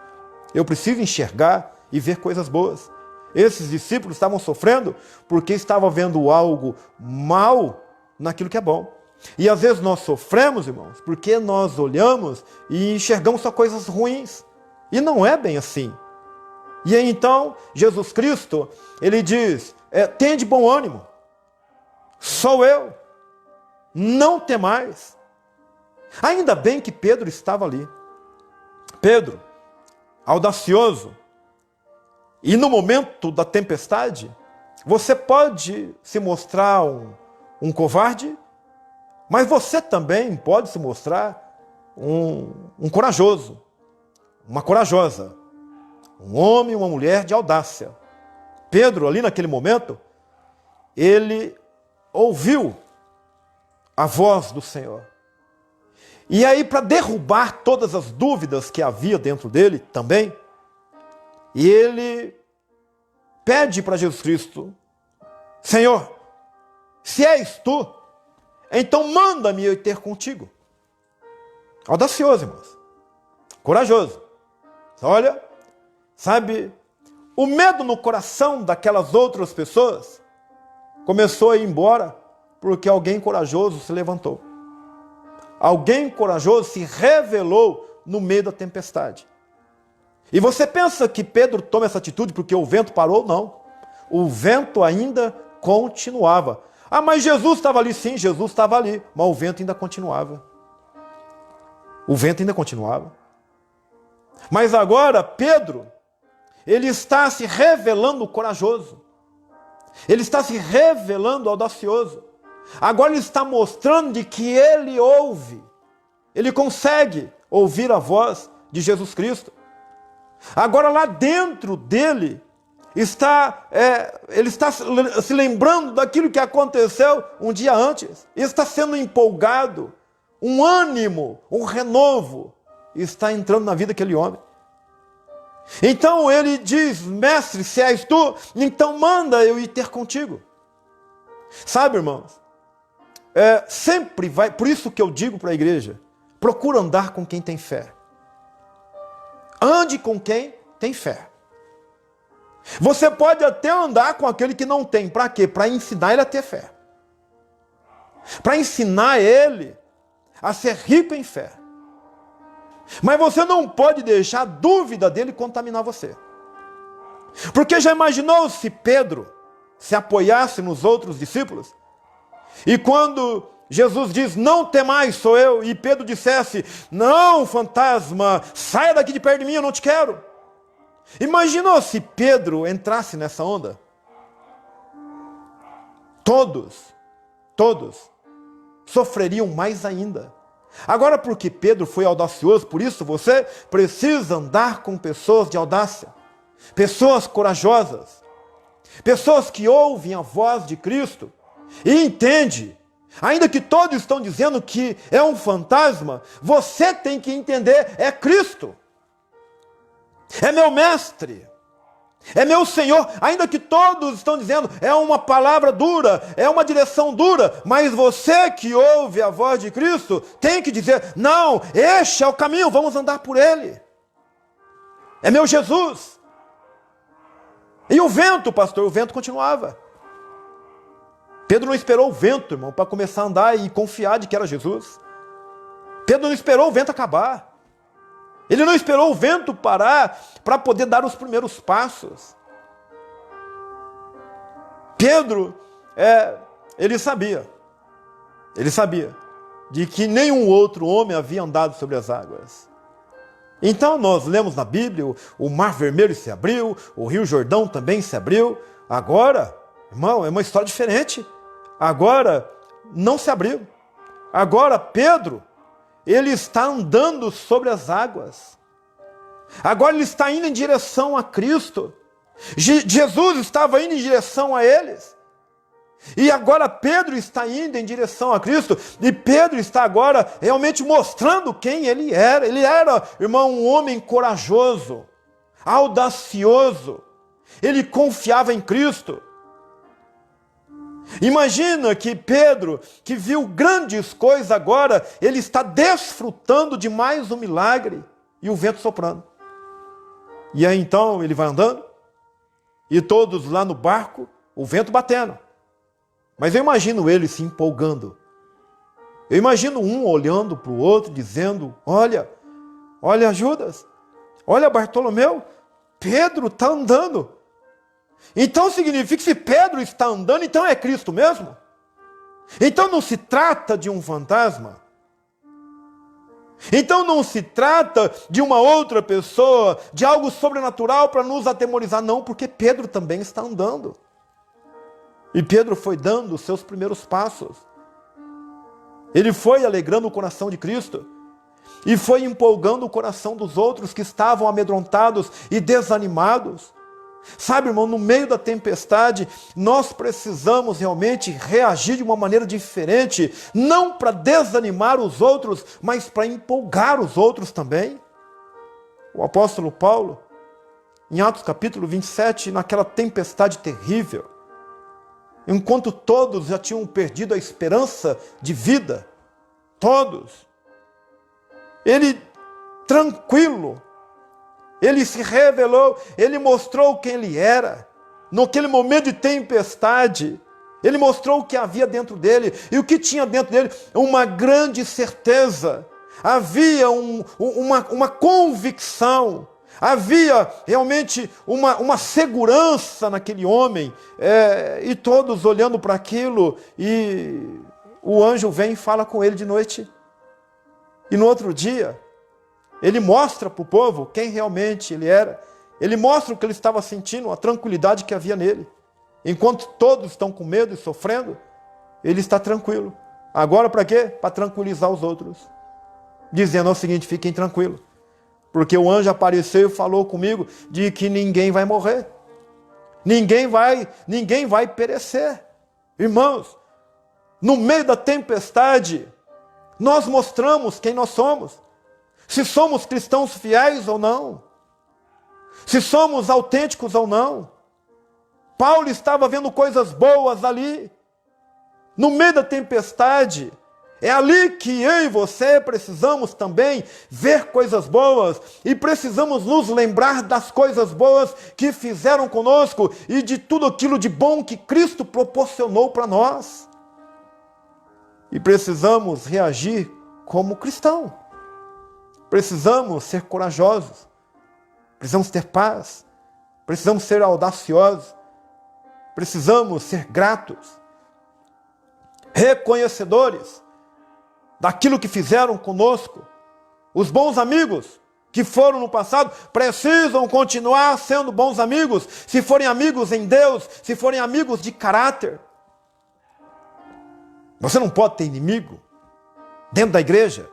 Eu preciso enxergar e ver coisas boas. Esses discípulos estavam sofrendo porque estavam vendo algo mal naquilo que é bom. E às vezes nós sofremos, irmãos, porque nós olhamos e enxergamos só coisas ruins. E não é bem assim. E aí, então, Jesus Cristo, ele diz, tende bom ânimo, sou eu, não temais. Ainda bem que Pedro estava ali. Pedro, audacioso, e no momento da tempestade, você pode se mostrar um covarde, mas você também pode se mostrar um corajoso, uma corajosa, um homem e uma mulher de audácia. Pedro, ali naquele momento, ele ouviu a voz do Senhor. E aí, para derrubar todas as dúvidas que havia dentro dele também, ele pede para Jesus Cristo: Senhor, se és tu, então manda-me eu ir ter contigo. Audacioso, irmãos. Corajoso. Olha, sabe, o medo no coração daquelas outras pessoas começou a ir embora porque alguém corajoso se levantou. Alguém corajoso se revelou no meio da tempestade. E você pensa que Pedro toma essa atitude porque o vento parou? Não. O vento ainda continuava. Ah, mas Jesus estava ali. Sim, Jesus estava ali, mas o vento ainda continuava. O vento ainda continuava. Mas agora Pedro, ele está se revelando corajoso. Ele está se revelando audacioso. Agora ele está mostrando de que ele ouve. Ele consegue ouvir a voz de Jesus Cristo. Agora lá dentro dele, ele está se lembrando daquilo que aconteceu um dia antes. Ele está sendo empolgado. Um ânimo, um renovo está entrando na vida daquele homem. Então ele diz: mestre, se és tu, então manda eu ir ter contigo. Sabe, irmãos, sempre vai, por isso que eu digo para a igreja, procura andar com quem tem fé. Ande com quem tem fé. Você pode até andar com aquele que não tem. Para quê? Para ensinar ele a ter fé. Para ensinar ele a ser rico em fé. Mas você não pode deixar a dúvida dele contaminar você. Porque já imaginou se Pedro se apoiasse nos outros discípulos? E quando Jesus diz: não temais, sou eu, e Pedro dissesse: não, fantasma, saia daqui de perto de mim, eu não te quero. Imaginou se Pedro entrasse nessa onda? Todos sofreriam mais ainda. Agora, porque Pedro foi audacioso, por isso você precisa andar com pessoas de audácia, pessoas corajosas, pessoas que ouvem a voz de Cristo e entendem. Ainda que todos estão dizendo que é um fantasma, você tem que entender: é Cristo, é meu mestre, é meu Senhor. Ainda que todos estão dizendo é uma palavra dura, é uma direção dura, mas você que ouve a voz de Cristo tem que dizer: não, este é o caminho, vamos andar por ele. É meu Jesus. E o vento, pastor, o vento continuava. Pedro não esperou o vento, irmão, para começar a andar e confiar de que era Jesus. Pedro não esperou o vento acabar. Ele não esperou o vento parar para poder dar os primeiros passos. Pedro, ele sabia de que nenhum outro homem havia andado sobre as águas. Então nós lemos na Bíblia, o Mar Vermelho se abriu, o Rio Jordão também se abriu. Agora, irmão, é uma história diferente. Agora não se abriu. Agora Pedro, ele está andando sobre as águas. Agora ele está indo em direção a Cristo. Jesus estava indo em direção a eles. E agora Pedro está indo em direção a Cristo. E Pedro está agora realmente mostrando quem ele era. Ele era, irmão, um homem corajoso, audacioso. Ele confiava em Cristo. Imagina que Pedro, que viu grandes coisas agora, ele está desfrutando de mais um milagre e o vento soprando. E aí então ele vai andando e todos lá no barco, o vento batendo. Mas eu imagino ele se empolgando. Eu imagino um olhando para o outro dizendo: olha Judas, olha Bartolomeu, Pedro está andando. Então significa que se Pedro está andando, então é Cristo mesmo? Então não se trata de um fantasma? Então não se trata de uma outra pessoa, de algo sobrenatural para nos atemorizar, não, porque Pedro também está andando. E Pedro foi dando os seus primeiros passos. Ele foi alegrando o coração de Cristo e foi empolgando o coração dos outros que estavam amedrontados e desanimados. Sabe, irmão, no meio da tempestade, nós precisamos realmente reagir de uma maneira diferente, não para desanimar os outros, mas para empolgar os outros também. O apóstolo Paulo, em Atos capítulo 27, naquela tempestade terrível, enquanto todos já tinham perdido a esperança de vida, todos, ele tranquilo, ele se revelou, ele mostrou quem ele era. Naquele momento de tempestade, ele mostrou o que havia dentro dele. E o que tinha dentro dele? Uma grande certeza. Havia uma convicção. Havia realmente uma segurança naquele homem. E todos olhando para aquilo. E o anjo vem e fala com ele de noite. E no outro dia, ele mostra para o povo quem realmente ele era. Ele mostra o que ele estava sentindo, a tranquilidade que havia nele. Enquanto todos estão com medo e sofrendo, ele está tranquilo. Agora para quê? Para tranquilizar os outros. Dizendo o seguinte: fiquem tranquilos. Porque o anjo apareceu e falou comigo de que ninguém vai morrer. Ninguém vai perecer. Irmãos, no meio da tempestade, nós mostramos quem nós somos. Se somos cristãos fiéis ou não. Se somos autênticos ou não. Paulo estava vendo coisas boas ali. No meio da tempestade. É ali que eu e você precisamos também ver coisas boas. E precisamos nos lembrar das coisas boas que fizeram conosco. E de tudo aquilo de bom que Cristo proporcionou para nós. E precisamos reagir como cristão. Precisamos ser corajosos. Precisamos ter paz. Precisamos ser audaciosos. Precisamos ser gratos. Reconhecedores daquilo que fizeram conosco. Os bons amigos que foram no passado precisam continuar sendo bons amigos. Se forem amigos em Deus, se forem amigos de caráter. Você não pode ter inimigo dentro da igreja.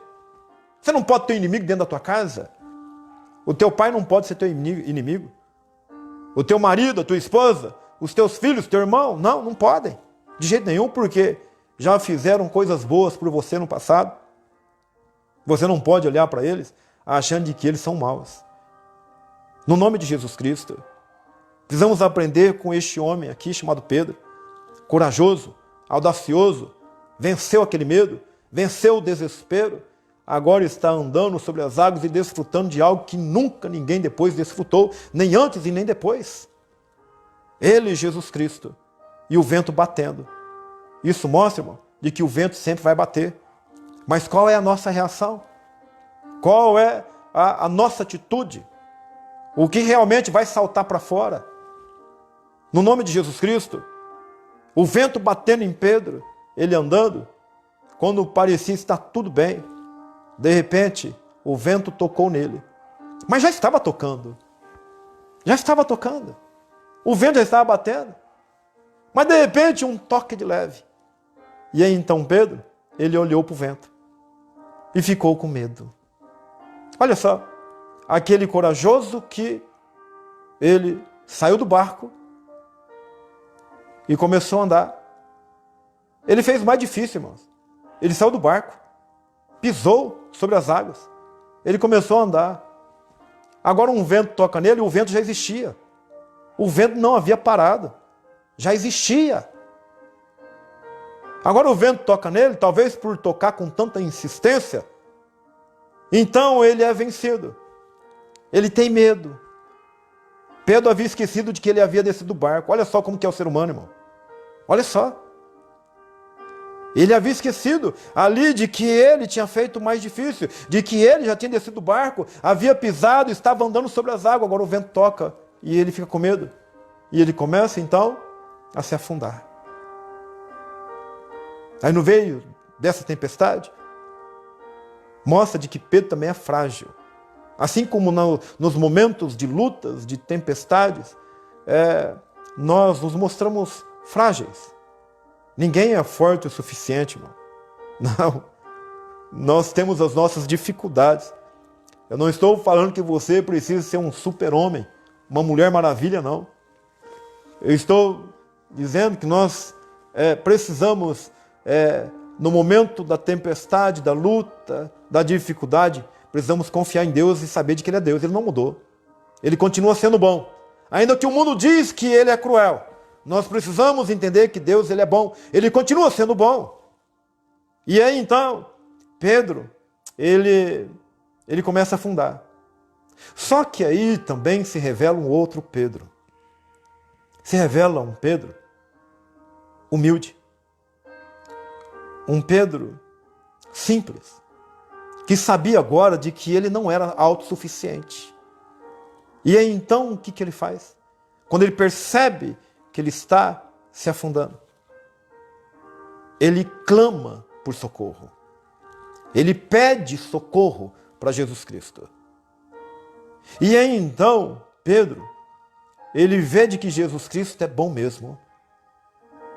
Você não pode ter inimigo dentro da tua casa. O teu pai não pode ser teu inimigo. O teu marido, a tua esposa, os teus filhos, teu irmão, não podem. De jeito nenhum, porque já fizeram coisas boas por você no passado. Você não pode olhar para eles achando de que eles são maus. No nome de Jesus Cristo, precisamos aprender com este homem aqui chamado Pedro, corajoso, audacioso, venceu aquele medo, venceu o desespero, agora está andando sobre as águas e desfrutando de algo que nunca ninguém depois desfrutou, nem antes e nem depois. Ele, Jesus Cristo, e o vento batendo. Isso mostra, irmão, de que o vento sempre vai bater. Mas qual é a nossa reação? Qual é a nossa atitude? O que realmente vai saltar para fora? No nome de Jesus Cristo, o vento batendo em Pedro, ele andando, quando parecia estar tudo bem, de repente, o vento tocou nele. Mas já estava tocando. Já estava tocando. O vento já estava batendo. Mas de repente, um toque de leve. E aí então Pedro, ele olhou para o vento. E ficou com medo. Olha só. Aquele corajoso que ele saiu do barco e começou a andar. Ele fez o mais difícil, irmãos. Ele saiu do barco. Pisou sobre as águas. Ele começou a andar. Agora um vento toca nele e o vento já existia. O vento não havia parado. Já existia. Agora o vento toca nele, talvez por tocar com tanta insistência. Então ele é vencido. Ele tem medo. Pedro havia esquecido de que ele havia descido do barco. Olha só como que é o ser humano, irmão. Olha só. Ele havia esquecido ali de que ele tinha feito o mais difícil, de que ele já tinha descido do barco, havia pisado, estava andando sobre as águas, agora o vento toca e ele fica com medo. E ele começa então a se afundar. Aí no meio dessa tempestade, mostra de que Pedro também é frágil. Assim como nos momentos de lutas, de tempestades, nós nos mostramos frágeis. Ninguém é forte o suficiente, irmão. Não. Nós temos as nossas dificuldades. Eu não estou falando que você precisa ser um super-homem, uma mulher maravilha, não. Eu estou dizendo que nós precisamos, no momento da tempestade, da luta, da dificuldade, precisamos confiar em Deus e saber de que Ele é Deus. Ele não mudou. Ele continua sendo bom. Ainda que o mundo diz que ele é cruel, nós precisamos entender que Deus ele é bom. Ele continua sendo bom. E aí então, Pedro, ele começa a afundar. Só que aí também se revela um outro Pedro. Se revela um Pedro humilde. Um Pedro simples, que sabia agora de que ele não era autossuficiente. E aí então o que ele faz? Quando ele percebe que ele está se afundando, ele clama por socorro. Ele pede socorro para Jesus Cristo. E aí então, Pedro, ele vê de que Jesus Cristo é bom mesmo.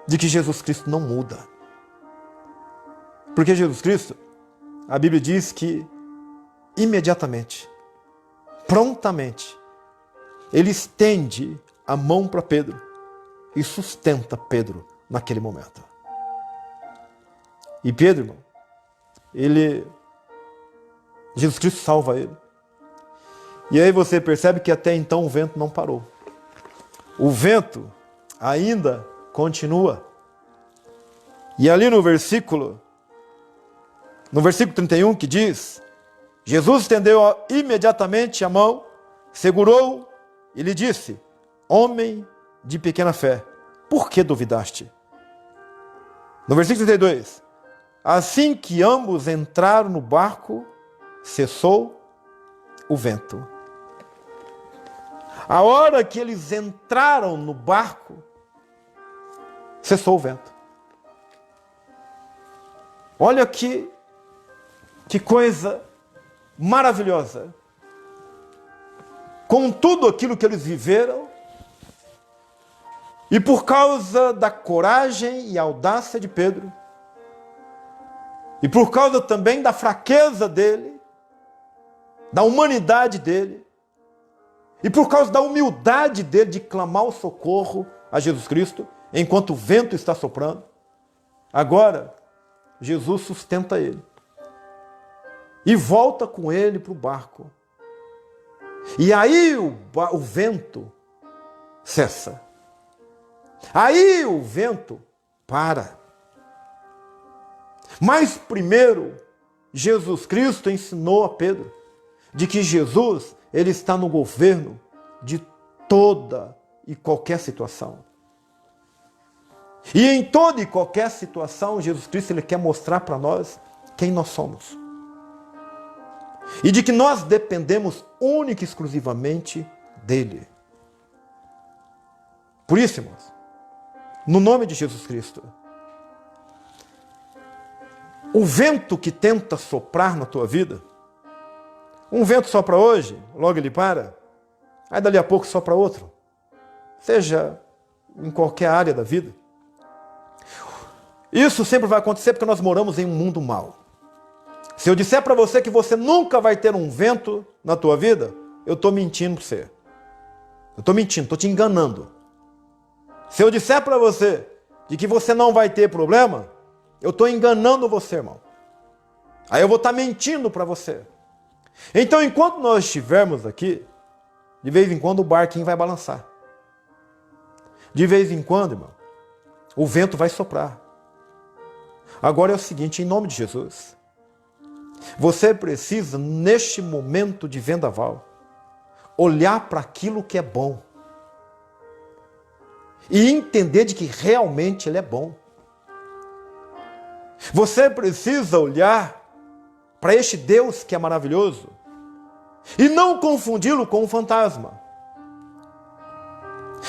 De que Jesus Cristo não muda. Porque Jesus Cristo, a Bíblia diz que imediatamente, prontamente, ele estende a mão para Pedro e sustenta Pedro naquele momento. E Pedro, irmão, Jesus Cristo salva ele. E aí você percebe que até então o vento não parou. O vento ainda continua. E ali no versículo 31 que diz, Jesus estendeu imediatamente a mão, segurou e lhe disse, homem de pequena fé, por que duvidaste? No versículo 32, assim que ambos entraram no barco, cessou o vento. A hora que eles entraram no barco, cessou o vento. Olha que coisa maravilhosa. Com tudo aquilo que eles viveram, e por causa da coragem e audácia de Pedro, e por causa também da fraqueza dele, da humanidade dele, e por causa da humildade dele de clamar o socorro a Jesus Cristo, enquanto o vento está soprando, agora Jesus sustenta ele. E volta com ele para o barco. E aí o vento cessa. Aí o vento para. Mas primeiro, Jesus Cristo ensinou a Pedro de que Jesus, ele está no governo de toda e qualquer situação. E em toda e qualquer situação, Jesus Cristo ele quer mostrar para nós quem nós somos. E de que nós dependemos única e exclusivamente dele. Por isso, irmãos, no nome de Jesus Cristo, o vento que tenta soprar na tua vida, um vento sopra hoje, logo ele para, aí dali a pouco sopra outro, seja em qualquer área da vida. Isso sempre vai acontecer porque nós moramos em um mundo mau. Se eu disser para você que você nunca vai ter um vento na tua vida, eu estou mentindo para você. Eu estou mentindo, estou te enganando. Se eu disser para você de que você não vai ter problema, eu estou enganando você, irmão. Aí eu vou estar mentindo para você. Então, enquanto nós estivermos aqui, de vez em quando o barquinho vai balançar. De vez em quando, irmão, o vento vai soprar. Agora é o seguinte, em nome de Jesus, você precisa, neste momento de vendaval, olhar para aquilo que é bom e entender de que realmente ele é bom. Você precisa olhar para este Deus que é maravilhoso e não confundi-lo com um fantasma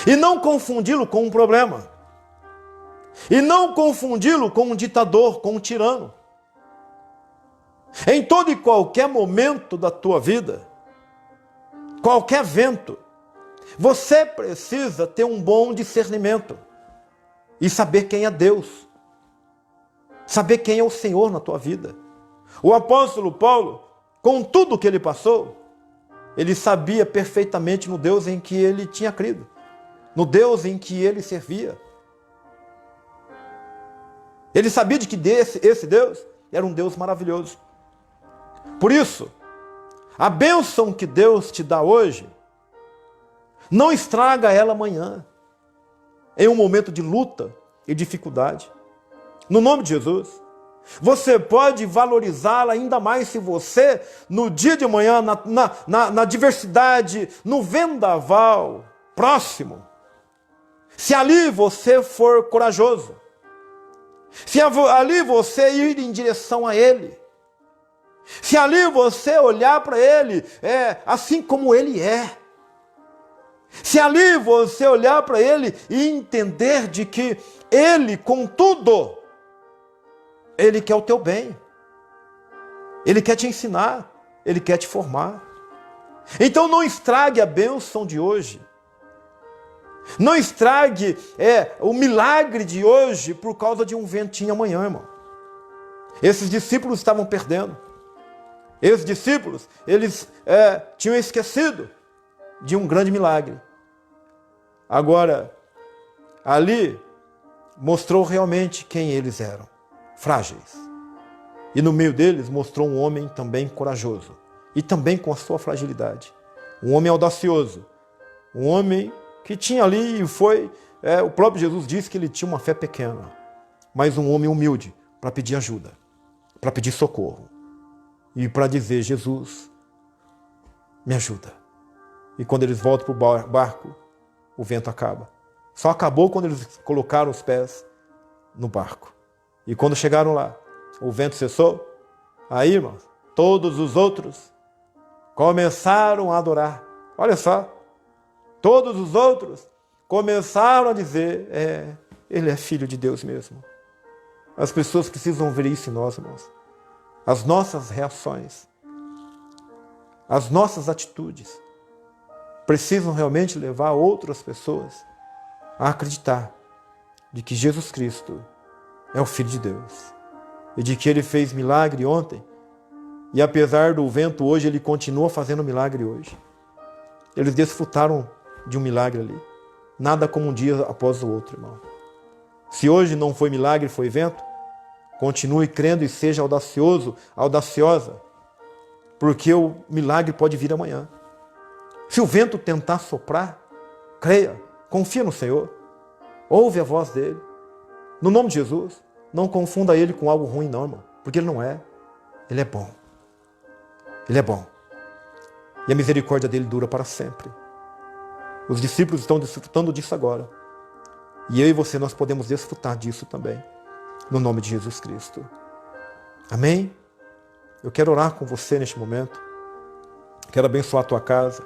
e não confundi-lo com um problema e não confundi-lo com um ditador, com um tirano. Em todo e qualquer momento da tua vida, qualquer vento, você precisa ter um bom discernimento e saber quem é Deus, saber quem é o Senhor na tua vida. O apóstolo Paulo, com tudo que ele passou, ele sabia perfeitamente no Deus em que ele tinha crido, no Deus em que ele servia. Ele sabia de que esse Deus era um Deus maravilhoso. Por isso, a bênção que Deus te dá hoje Não estraga ela amanhã, em um momento de luta e dificuldade. No nome de Jesus. Você pode valorizá-la ainda mais se você, no dia de manhã, na diversidade, no vendaval próximo, se ali você for corajoso, se ali você ir em direção a Ele, se ali você olhar para Ele assim como Ele é, se ali você olhar para Ele e entender de que Ele, contudo, Ele quer o teu bem, Ele quer te ensinar, Ele quer te formar. Então não estrague a bênção de hoje, não estrague o milagre de hoje por causa de um ventinho amanhã, irmão. Esses discípulos estavam perdendo. Esses discípulos, eles tinham esquecido de um grande milagre. Agora, ali mostrou realmente quem eles eram, frágeis. E no meio deles mostrou um homem também corajoso, e também com a sua fragilidade. Um homem audacioso, um homem que tinha ali, o próprio Jesus disse que ele tinha uma fé pequena, mas um homem humilde para pedir ajuda, para pedir socorro, e para dizer: Jesus, me ajuda. E quando eles voltam para o barco, o vento acaba. Só acabou quando eles colocaram os pés no barco. E quando chegaram lá, o vento cessou. Aí, irmãos, todos os outros começaram a adorar. Olha só, todos os outros começaram a dizer: Ele é filho de Deus mesmo. As pessoas precisam ver isso em nós, irmãos. As nossas reações, as nossas atitudes precisam realmente levar outras pessoas a acreditar de que Jesus Cristo é o Filho de Deus e de que Ele fez milagre ontem e apesar do vento hoje, Ele continua fazendo milagre hoje. Eles desfrutaram de um milagre ali. Nada como um dia após o outro, irmão. Se hoje não foi milagre, foi vento, continue crendo e seja audacioso, audaciosa, porque o milagre pode vir amanhã. Se o vento tentar soprar, creia, confia no Senhor, ouve a voz dEle. No nome de Jesus, não confunda Ele com algo ruim não, irmão, porque Ele não é. Ele é bom. Ele é bom. E a misericórdia dEle dura para sempre. Os discípulos estão desfrutando disso agora. E eu e você, nós podemos desfrutar disso também. No nome de Jesus Cristo. Amém? Eu quero orar com você neste momento. Quero abençoar a tua casa.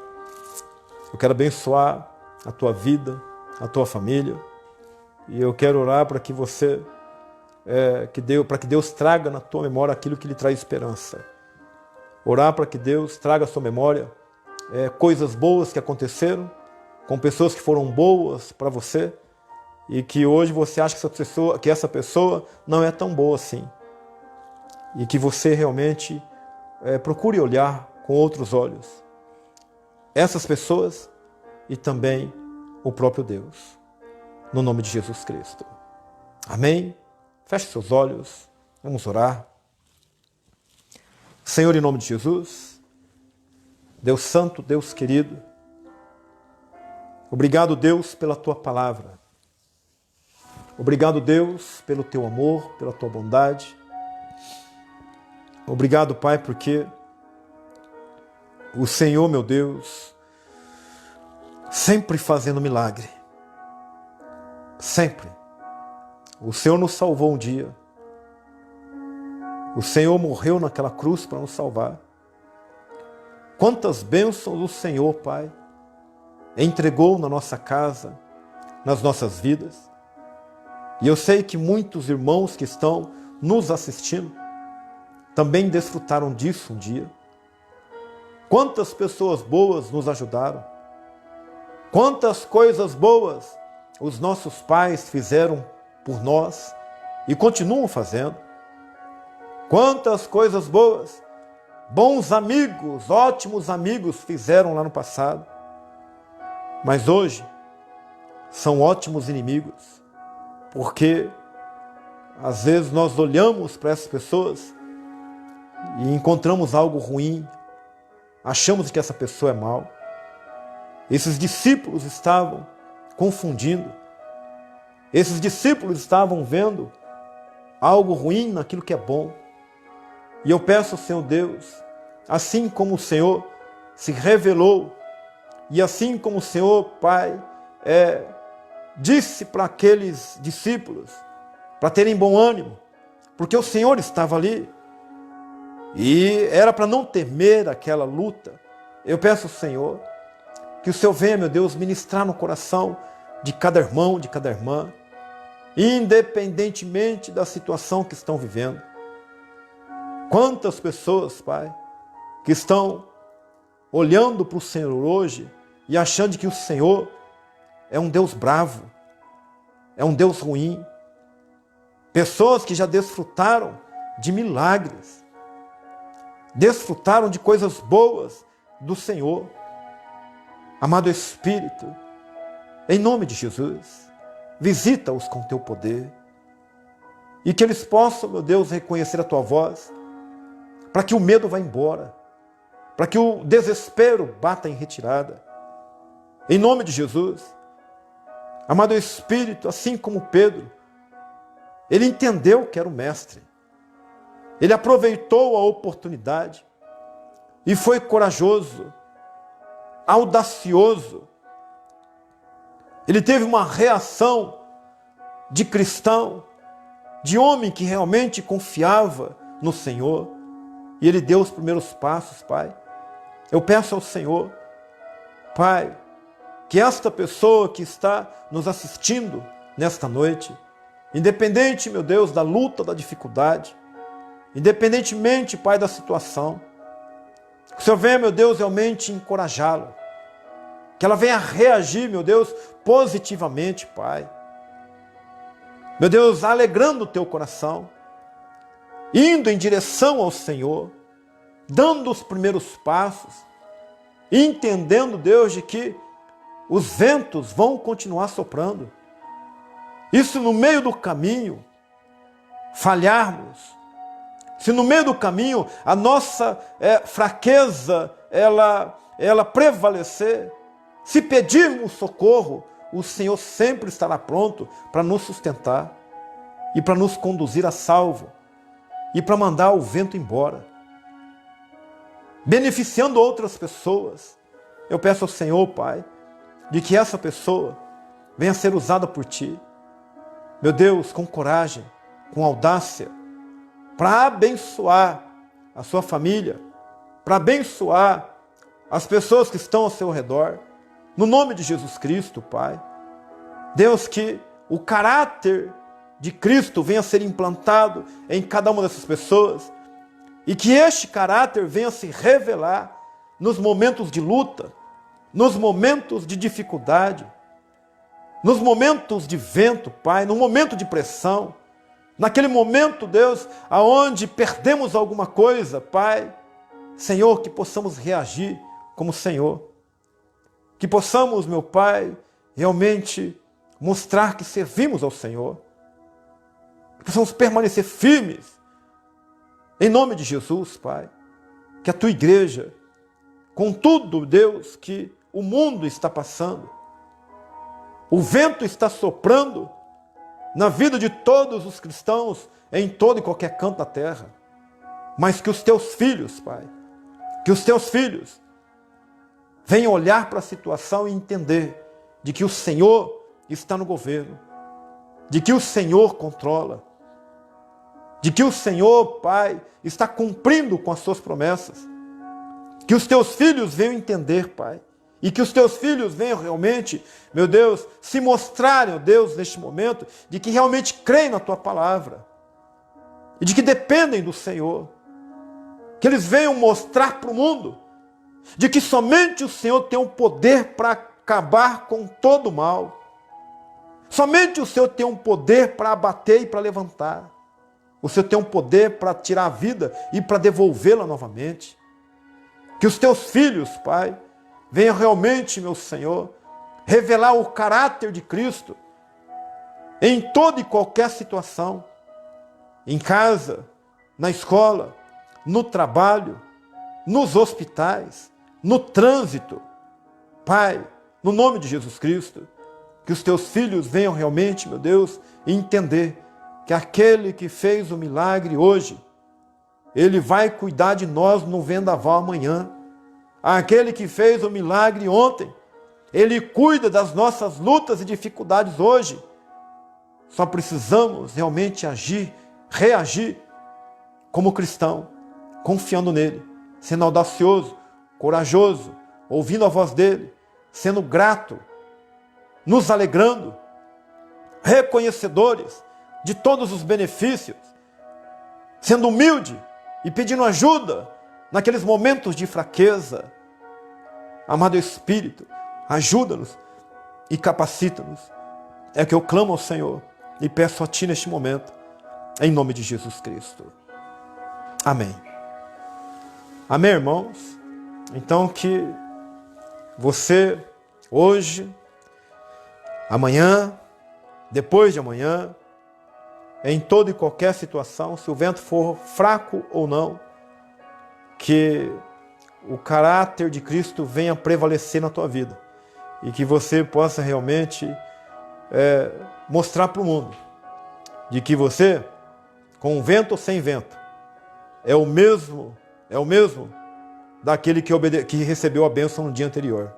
Eu quero abençoar a tua vida, a tua família. E eu quero orar para que você, para que Deus traga na tua memória aquilo que lhe traz esperança. Orar para que Deus traga à sua memória coisas boas que aconteceram, com pessoas que foram boas para você, e que hoje você acha que essa pessoa não é tão boa assim. E que você realmente procure olhar com outros olhos essas pessoas e também o próprio Deus. No nome de Jesus Cristo. Amém? Feche seus olhos. Vamos orar. Senhor, em nome de Jesus, Deus Santo, Deus querido, obrigado, Deus, pela Tua palavra. Obrigado, Deus, pelo Teu amor, pela Tua bondade. Obrigado, Pai, porque o Senhor, meu Deus, sempre fazendo milagre. Sempre. O Senhor nos salvou um dia. O Senhor morreu naquela cruz para nos salvar. Quantas bênçãos o Senhor, Pai, entregou na nossa casa, nas nossas vidas. E eu sei que muitos irmãos que estão nos assistindo também desfrutaram disso um dia. Quantas pessoas boas nos ajudaram. Quantas coisas boas os nossos pais fizeram por nós e continuam fazendo. Quantas coisas boas, bons amigos, ótimos amigos fizeram lá no passado. Mas hoje são ótimos inimigos, porque às vezes nós olhamos para essas pessoas e encontramos algo ruim, achamos que essa pessoa é mal. Esses discípulos estavam confundindo. Esses discípulos estavam vendo algo ruim naquilo que é bom. E eu peço ao Senhor Deus, assim como o Senhor se revelou, e assim como o Senhor, Pai, disse para aqueles discípulos, para terem bom ânimo, porque o Senhor estava ali, e era para não temer aquela luta. Eu peço ao Senhor, que o Senhor venha, meu Deus, ministrar no coração de cada irmão, de cada irmã, independentemente da situação que estão vivendo. Quantas pessoas, Pai, que estão olhando para o Senhor hoje e achando que o Senhor é um Deus bravo, é um Deus ruim. Pessoas que já desfrutaram de milagres, desfrutaram de coisas boas do Senhor. Amado Espírito, em nome de Jesus, visita-os com teu poder e que eles possam, meu Deus, reconhecer a tua voz, para que o medo vá embora, para que o desespero bata em retirada. Em nome de Jesus, amado Espírito, assim como Pedro, ele entendeu que era o mestre. Ele aproveitou a oportunidade e foi corajoso, audacioso. Ele teve uma reação de cristão, de homem que realmente confiava no Senhor. E ele deu os primeiros passos, Pai. Eu peço ao Senhor, Pai, que esta pessoa que está nos assistindo nesta noite, independente, meu Deus, da luta, da dificuldade, independentemente, Pai, da situação, que o Senhor venha, meu Deus, realmente encorajá-la. Que ela venha reagir, meu Deus, positivamente, Pai. Meu Deus, alegrando o teu coração, indo em direção ao Senhor, dando os primeiros passos, entendendo, Deus, de que os ventos vão continuar soprando. Isso no meio do caminho, falharmos, se no meio do caminho a nossa fraqueza, ela prevalecer, se pedirmos socorro, o Senhor sempre estará pronto para nos sustentar e para nos conduzir a salvo e para mandar o vento embora, beneficiando outras pessoas. Eu peço ao Senhor, Pai, de que essa pessoa venha a ser usada por Ti, meu Deus, com coragem, com audácia, para abençoar a sua família, para abençoar as pessoas que estão ao seu redor, no nome de Jesus Cristo, Pai. Deus, que o caráter de Cristo venha a ser implantado em cada uma dessas pessoas e que este caráter venha a se revelar nos momentos de luta, nos momentos de dificuldade, nos momentos de vento, Pai, no momento de pressão, naquele momento, Deus, aonde perdemos alguma coisa, Pai, Senhor, que possamos reagir como Senhor, que possamos, meu Pai, realmente mostrar que servimos ao Senhor, que possamos permanecer firmes, em nome de Jesus, Pai, que a Tua igreja, com tudo, Deus, que o mundo está passando, o vento está soprando na vida de todos os cristãos, em todo e qualquer canto da terra, mas que os Teus filhos, Pai, que os Teus filhos venham olhar para a situação e entender de que o Senhor está no governo, de que o Senhor controla, de que o Senhor, Pai, está cumprindo com as suas promessas. Que os Teus filhos venham entender, Pai, e que os Teus filhos venham realmente, meu Deus, se mostrarem, ó Deus, neste momento, de que realmente creem na Tua palavra, e de que dependem do Senhor. Que eles venham mostrar para o mundo de que somente o Senhor tem o poder para acabar com todo o mal. Somente o Senhor tem um poder para abater e para levantar. O Senhor tem um poder para tirar a vida e para devolvê-la novamente. Que os Teus filhos, Pai, venham realmente, meu Senhor, revelar o caráter de Cristo em toda e qualquer situação. Em casa, na escola, no trabalho, nos hospitais, no trânsito. Pai, no nome de Jesus Cristo. Que os teus filhos venham realmente, meu Deus, entender que aquele que fez o milagre hoje, ele vai cuidar de nós no vendaval amanhã. Aquele que fez o milagre ontem, ele cuida das nossas lutas e dificuldades hoje. Só precisamos realmente agir, reagir como cristão, confiando nele, sendo audacioso, corajoso, ouvindo a voz dele, sendo grato, nos alegrando, reconhecedores de todos os benefícios, sendo humilde e pedindo ajuda naqueles momentos de fraqueza. Amado Espírito, ajuda-nos e capacita-nos. É que eu clamo ao Senhor e peço a Ti neste momento, em nome de Jesus Cristo. Amém. Amém, irmãos? Então que você, hoje, amanhã, depois de amanhã, em toda e qualquer situação, se o vento for fraco ou não, que o caráter de Cristo venha prevalecer na tua vida e que você possa realmente mostrar para o mundo de que você, com vento ou sem vento, é o mesmo daquele que recebeu a bênção no dia anterior.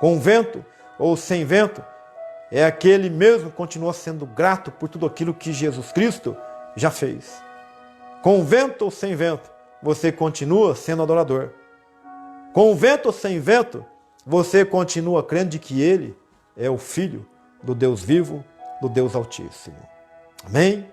Com vento ou sem vento, é aquele mesmo que continua sendo grato por tudo aquilo que Jesus Cristo já fez. Com vento ou sem vento, você continua sendo adorador. Com vento ou sem vento, você continua crendo de que Ele é o Filho do Deus vivo, do Deus Altíssimo. Amém?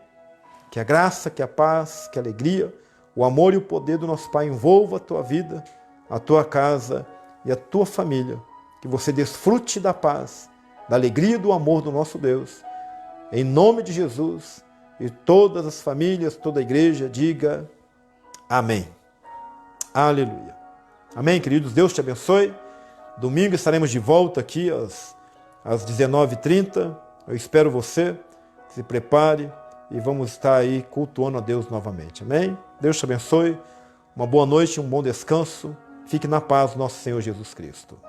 Que a graça, que a paz, que a alegria, o amor e o poder do nosso Pai envolva a tua vida, a tua casa e a tua família. Que você desfrute da paz, da alegria e do amor do nosso Deus. Em nome de Jesus, e todas as famílias, toda a igreja, diga amém. Aleluia. Amém, queridos? Deus te abençoe. Domingo estaremos de volta aqui às 19h30. Eu espero você. Se prepare e vamos estar aí cultuando a Deus novamente. Amém? Deus te abençoe. Uma boa noite, um bom descanso. Fique na paz do nosso Senhor Jesus Cristo.